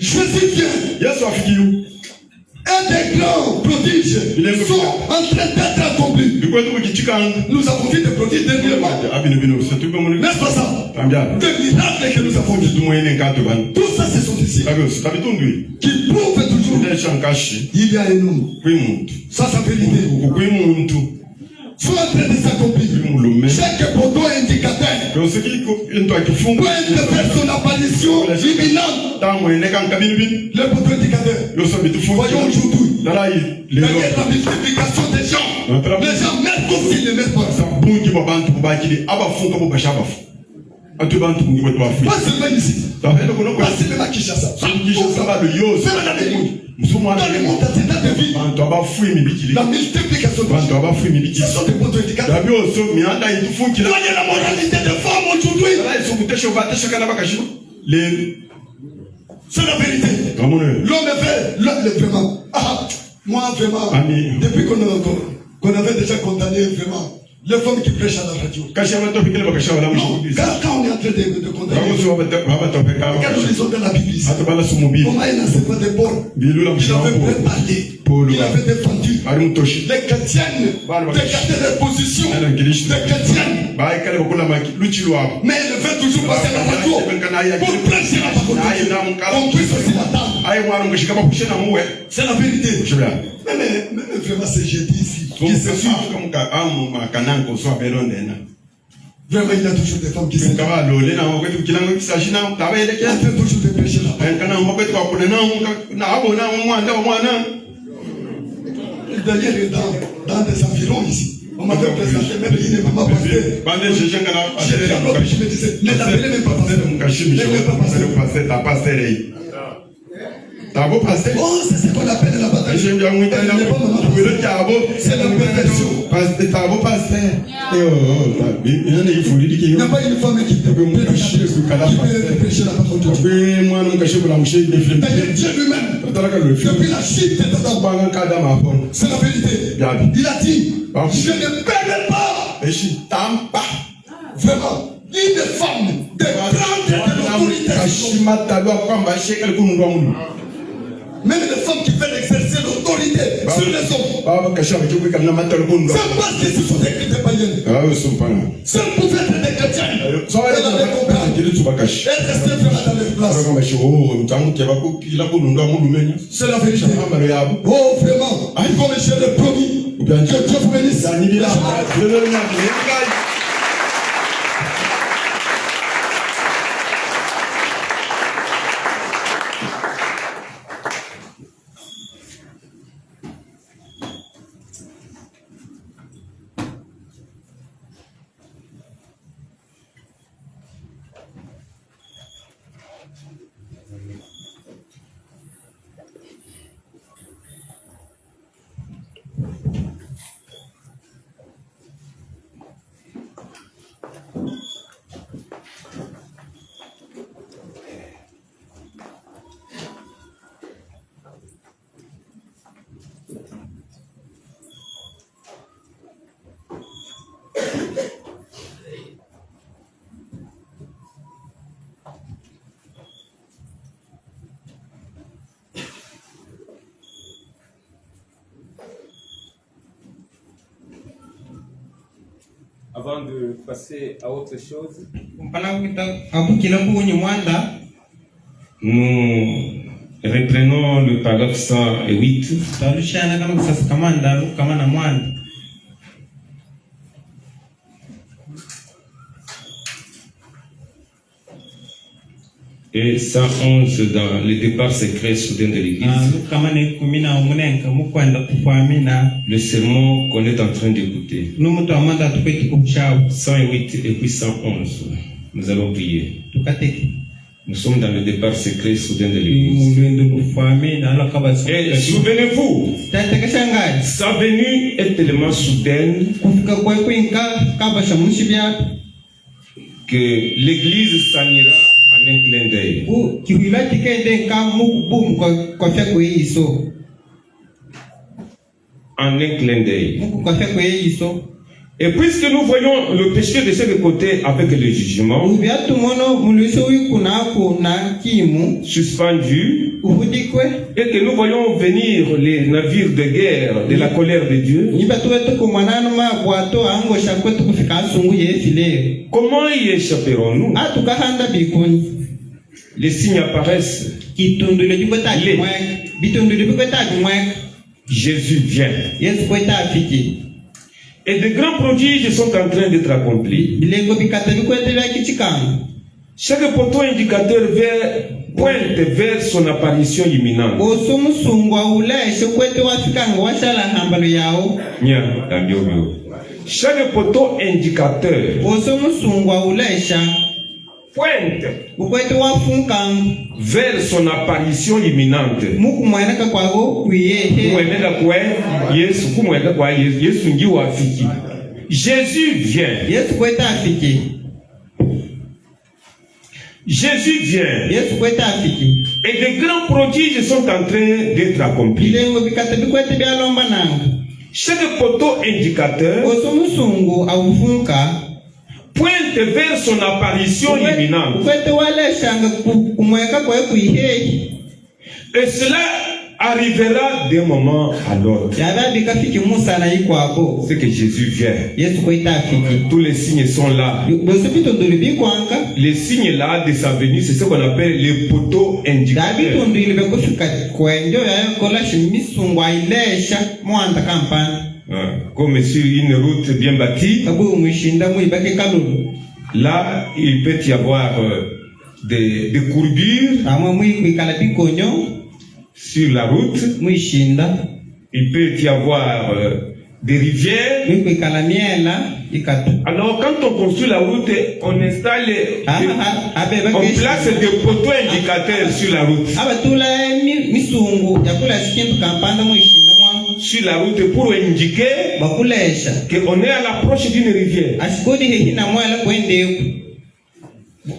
[SPEAKER 5] Jésus vient. Et des grands prodiges sont en train d'être accomplis. Nous avons vu des prodiges dernièrement. N'est-ce pas ça? Des miracles que nous avons vus. Tout ça, ce sont des signes qui prouvent toujours qu'il y a un homme. Ça, c'est la vérité. Sont en train de s'accomplir. Chaque poteau indicateur peut faire son apparition imminente. Le poteau indicateur. Voyons aujourd'hui. La multiplication des gens. Les gens mettent comme s'ils ne mettent pas. Pas seulement ici. Pas seulement à Kinshasa. Dans le monde d'état de vie. La multiplication de gens. Ce sont des poteaux indicateurs. Voyez la moralité des femmes aujourd'hui. C'est la vérité. L'homme est fait. Vraiment. Moi, vraiment. Depuis qu'on avait déjà condamné vraiment les femmes qui prêchent à la radio. Quand on est en train de condamner, quand nous lisons dans la Bible, comment il n'a pas de Paul, il avait préparé, il avait défendu les chrétiennes, d'écarter les positions des chrétiennes. Mais il veut toujours passer la radio pour prêcher la parole. On puisse aussi l'attendre. C'est la vérité. Mais vraiment, c'est jeudi ici. qui se suivent. Vraiment, il y a toujours des femmes qui se suivent. Il y a toujours des péchés là. D'ailleurs, dans des environs ici, on m'avait présenté, même il n'est pas pasteur. J'ai un autre qui me disait, ne l'appelez même pas pasteur. Oh, c'est ce qu'on appelle la bataille. C'est la perversion. Il n'y a pas une femme qui peut prêcher la parole de Dieu. D'ailleurs, Dieu lui-même, depuis la chute d'Adam, c'est la vérité. Il a dit, je ne permets pas. Vraiment, une femme de prendre de l'autorité. Même les femmes qui veulent exercer l'autorité sur les hommes. C'est parce que ce sont des chrétiens païens. Ce pouvaient être des chrétiens. Elle allait comprendre. Elle restait vraiment dans les places. C'est la vérité. Oh, vraiment. Comme je l'ai promis. Que Dieu vous bénisse.
[SPEAKER 3] Avant de passer à autre chose, nous reprenons le paragraphe 108. Et 111 dans le départ secret soudain de l'église. Le sermon qu'on est en train d'écouter. 108 et puis 111. Nous allons prier. Nous sommes dans le départ secret soudain de l'église. Et souvenez-vous, sa venue est tellement soudaine que l'église s'en ira en un clin d'œil. En un clin d'œil. Et puisque nous voyons le péché de ce côté avec le jugement suspendu, et que nous voyons venir les navires de guerre de la colère de Dieu, comment y échapperons-nous? Les signes apparaissent. Jésus vient. Et de grands prodiges sont en train d'être accomplis. Chaque poteau indicateur pointe vers son apparition imminente. Chaque poteau indicateur pointe vers son apparition imminente. Jésus vient. Jésus vient. Et de grands prodiges sont en train d'être accomplis. Chaque poteau indicateur pointe vers son apparition imminente. Et cela arrivera d'un moment à l'autre. C'est que Jésus vient. Tous les signes sont là. Les signes là de sa venue, c'est ce qu'on appelle les poteaux indicateurs. comme sur une route bien bâtie.
[SPEAKER 4] Kabu mwishinda muibake kalulu.
[SPEAKER 3] Là, il peut y avoir des courbures
[SPEAKER 4] Ama muikala bikonyo
[SPEAKER 3] sur la route.
[SPEAKER 4] mwishinda.
[SPEAKER 3] Il peut y avoir des rivières.
[SPEAKER 4] Muikala miela ikatu.
[SPEAKER 3] Alors, quand on construit la route, on installe, on
[SPEAKER 4] on
[SPEAKER 3] place des poteaux indicateurs sur la route.
[SPEAKER 4] abatula misungu yakula sikintu kampanda mwishinda mwangu
[SPEAKER 3] Sur la route pour indiquer
[SPEAKER 4] bakulesha
[SPEAKER 3] qu'on est à l'approche d'une rivière.
[SPEAKER 4] asikodi hehina mwela kwendeku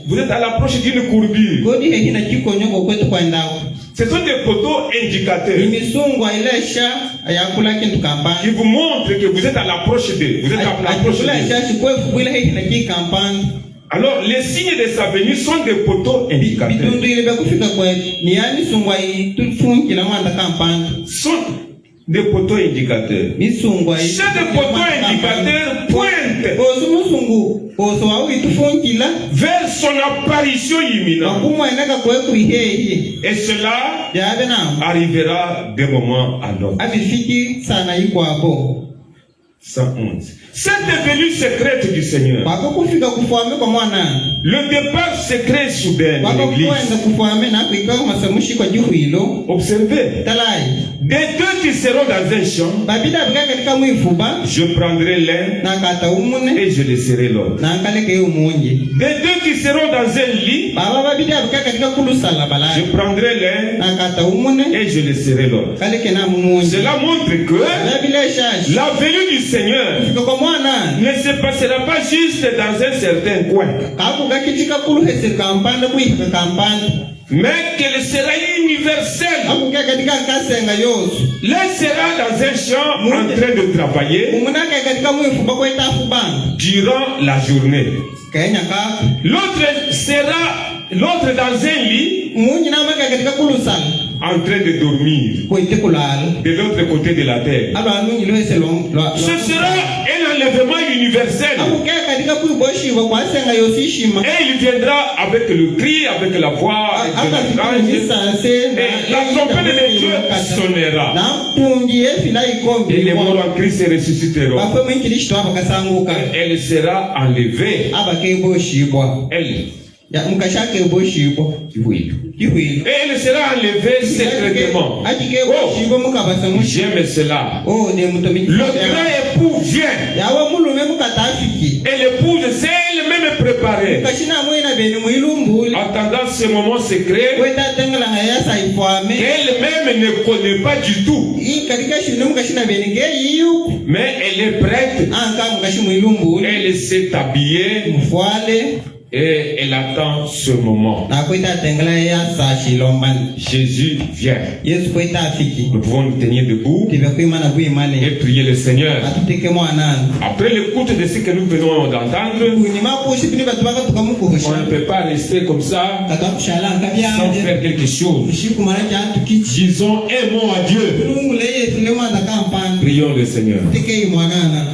[SPEAKER 3] Vous êtes à l'approche d'une courbure.
[SPEAKER 4] kodi hehina chikonyoko kwetu kwendako
[SPEAKER 3] Ce sont des poteaux indicateurs
[SPEAKER 4] imisungu ailesha yakula kintu kampanda
[SPEAKER 3] qui vous montrent que vous êtes à l'approche d'eux. Vous êtes à l'approche d'eux.
[SPEAKER 4] akulesha sikwefu bwila hehina chikampanda
[SPEAKER 3] Alors, les signes de sa venue sont des poteaux indicateurs.
[SPEAKER 4] bitundile byakufika kwetu niyani misungu aitufunkila mwanda kampanda
[SPEAKER 3] Sont des poteaux indicateurs.
[SPEAKER 4] misungu
[SPEAKER 3] Chaque poteau indicateur pointe
[SPEAKER 4] osu musungu osu awitufunkila
[SPEAKER 3] vers son apparition imminente.
[SPEAKER 4] wakumweneka kweku ihehi
[SPEAKER 3] Et cela
[SPEAKER 4] yabe namo
[SPEAKER 3] arrivera d'un moment à l'autre.
[SPEAKER 4] abifiki sana ikwabo
[SPEAKER 3] 111. Cette venue secrète du Seigneur,
[SPEAKER 4] kwako kufika kufwame kwa mwana
[SPEAKER 3] le départ secret soudain de
[SPEAKER 4] kwako
[SPEAKER 3] l'église.
[SPEAKER 4] kwenda kufwame nakwikako masamushi kwa juhwilo
[SPEAKER 3] Observez,
[SPEAKER 4] talai
[SPEAKER 3] des deux qui seront dans un champ,
[SPEAKER 4] babida bika katika mwifuba
[SPEAKER 3] je prendrai l'un
[SPEAKER 4] nakata umune
[SPEAKER 3] et je laisserai l'autre.
[SPEAKER 4] nankaleke umunji
[SPEAKER 3] Des deux qui seront dans un lit,
[SPEAKER 4] baba babida bika katika kulusala
[SPEAKER 3] je
[SPEAKER 4] balai
[SPEAKER 3] prendrai l'un
[SPEAKER 4] nakata umune
[SPEAKER 3] et je laisserai l'autre.
[SPEAKER 4] kaleke na mumunji
[SPEAKER 3] Cela montre que
[SPEAKER 4] labile shashi
[SPEAKER 3] la venue du Seigneur
[SPEAKER 4] kufika kwa mwana
[SPEAKER 3] ne se passera pas juste dans un certain coin,
[SPEAKER 4] kaku kakitika kuluhese kampanda kuihika kampanda
[SPEAKER 3] mais qu'elle sera universelle.
[SPEAKER 4] akuka katika nkasenga yosu
[SPEAKER 3] L'un sera dans un champ en train de travailler
[SPEAKER 4] umunake katika mwifuba kwetafu banga
[SPEAKER 3] durant la journée.
[SPEAKER 4] kenya kaku
[SPEAKER 3] L'autre dans un lit
[SPEAKER 4] munyi namaka katika kulusala
[SPEAKER 3] en train de dormir
[SPEAKER 4] kwete kulala
[SPEAKER 3] de l'autre côté de la terre.
[SPEAKER 4] alo anunyi lohese
[SPEAKER 3] Ce sera un enlèvement universel.
[SPEAKER 4] akuka katika kuiboshiwa kwasenga yosi ishima
[SPEAKER 3] Et il viendra avec le cri, avec la voix, avec le langage. Et la trompette de Dieu sonnera.
[SPEAKER 4] nampungi efila ikombi
[SPEAKER 3] Et les morts en Christ se ressusciteront.
[SPEAKER 4] bafe mwinkilishito abakasanguka
[SPEAKER 3] Elle sera enlevée.
[SPEAKER 4] abakeboshibwa
[SPEAKER 3] Elle.
[SPEAKER 4] mukashakeboshibwa
[SPEAKER 3] Oui.
[SPEAKER 4] jihwilo
[SPEAKER 3] Et elle sera enlevée secrètement.
[SPEAKER 4] akikeboshibwa mukabasamushi
[SPEAKER 3] J'aime cela.
[SPEAKER 4] ne mutomi
[SPEAKER 3] Le grand époux vient.
[SPEAKER 4] yawe mulume mukatafiki
[SPEAKER 3] Et l'épouse s'est elle-même préparée.
[SPEAKER 4] kashina mwina beni mwilumbuli
[SPEAKER 3] Attendant ce moment secret
[SPEAKER 4] wetatengelanga yasaifwame
[SPEAKER 3] qu'elle-même ne connaît pas du tout.
[SPEAKER 4] katika shino mukashina beni ngeyiyuku
[SPEAKER 3] Mais elle est prête.
[SPEAKER 4] anka mukashi mwilumbuli
[SPEAKER 3] Elle s'est habillée
[SPEAKER 4] mufwale
[SPEAKER 3] et elle attend ce moment.
[SPEAKER 4] nakwetaatengela yasachilombani
[SPEAKER 3] Jésus vient.
[SPEAKER 4] yesu kwetafiki
[SPEAKER 3] Nous pouvons nous tenir debout
[SPEAKER 4] tive kuimana
[SPEAKER 3] et
[SPEAKER 4] kuimale
[SPEAKER 3] prier le Seigneur.
[SPEAKER 4] atuteke mwananu
[SPEAKER 3] Après l'écoute de ce que nous venons d'entendre,
[SPEAKER 4] unimakushi pini batu bakatuka
[SPEAKER 3] on ne
[SPEAKER 4] mukuhusha
[SPEAKER 3] peut pas rester comme ça
[SPEAKER 4] katakushalanka
[SPEAKER 3] sans
[SPEAKER 4] byanje
[SPEAKER 3] faire quelque chose.
[SPEAKER 4] ushikumana kyatukichi
[SPEAKER 3] Disons un mot à Dieu.
[SPEAKER 4] kulungule yesu lemanda kampani
[SPEAKER 3] Prions le Seigneur.
[SPEAKER 4] tekei mwanana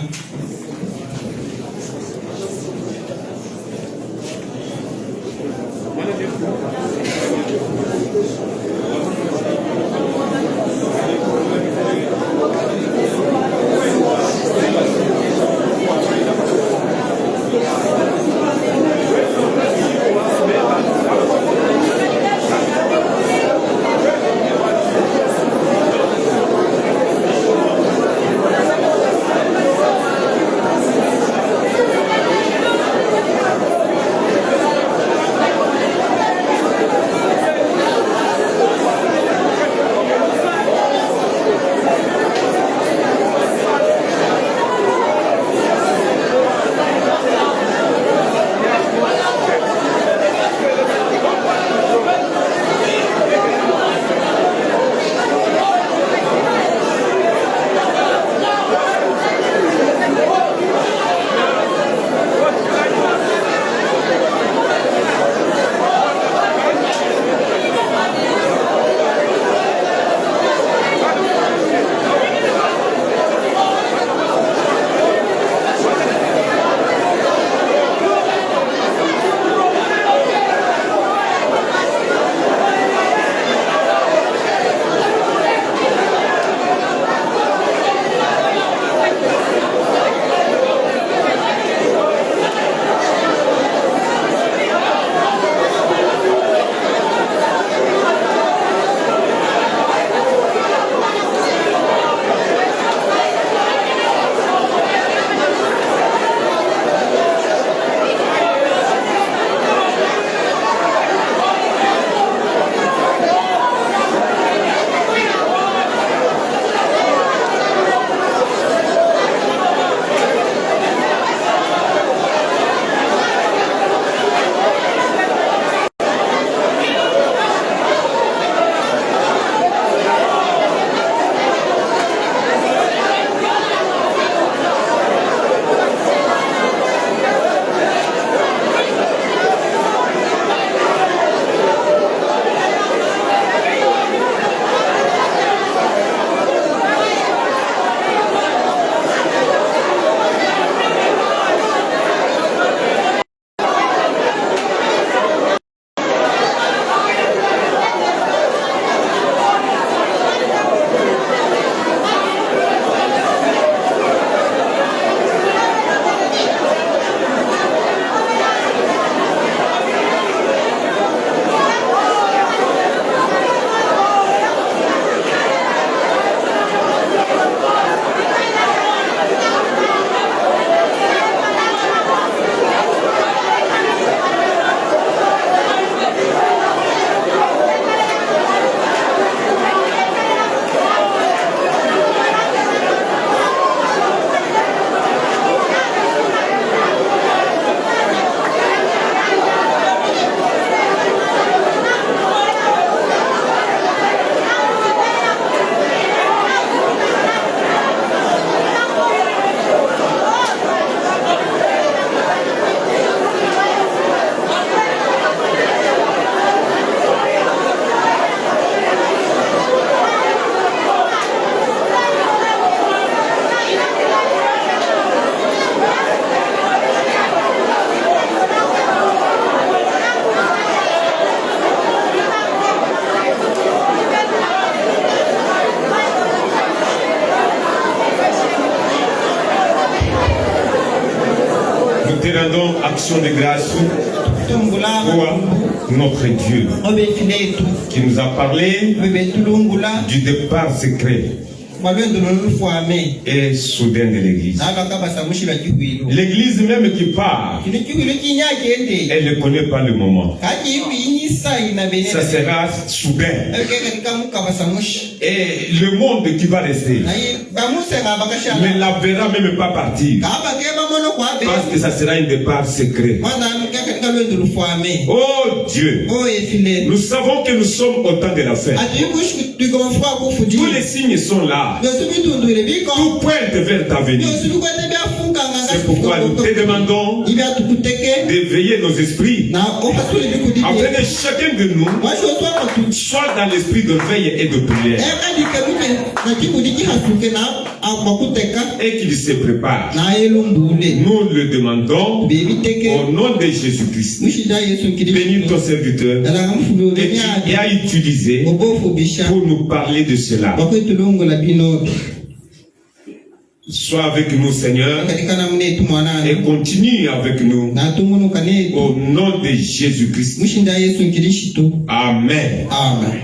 [SPEAKER 3] te rendons action de grâce
[SPEAKER 4] tumbula
[SPEAKER 3] pour notre Dieu
[SPEAKER 4] obe filetu
[SPEAKER 3] qui nous a parlé
[SPEAKER 4] bebe tulungula
[SPEAKER 3] du départ secret
[SPEAKER 4] malwendo lolufuame
[SPEAKER 3] et soudain de l'église.
[SPEAKER 4] nalaka basamushi bakiwilo
[SPEAKER 3] L'église même qui part,
[SPEAKER 4] kino kiwilo kinyakende
[SPEAKER 3] elle ne connaît pas le moment.
[SPEAKER 4] kaki inyisa ina bene
[SPEAKER 3] Ça sera soudain.
[SPEAKER 4] katika muka basamushi
[SPEAKER 3] Et le monde qui va rester
[SPEAKER 4] naye bamusega bakashala
[SPEAKER 3] ne la verra même pas partir.
[SPEAKER 4] kaba keba mono kwa be
[SPEAKER 3] Parce que ça sera un départ secret.
[SPEAKER 4] mwana katika lwendo lufuame
[SPEAKER 3] Oh Dieu,
[SPEAKER 4] o efile
[SPEAKER 3] nous savons que nous sommes au temps de la fête.
[SPEAKER 4] atibushi tukomfwa kufuji
[SPEAKER 3] Tous les signes sont là. Tout pointe vers ta venue. C'est pourquoi nous te demandons d'éveiller nos esprits afin que chacun de nous soit dans l'esprit de veille et de prière et qu'il se prépare. Nous le demandons au nom de Jésus-Christ. Bénis ton serviteur et tu as utilisé pour nous parler de cela. Sois avec nous, Seigneur, et continue avec nous au nom de Jésus-Christ. Amen.
[SPEAKER 4] Amen.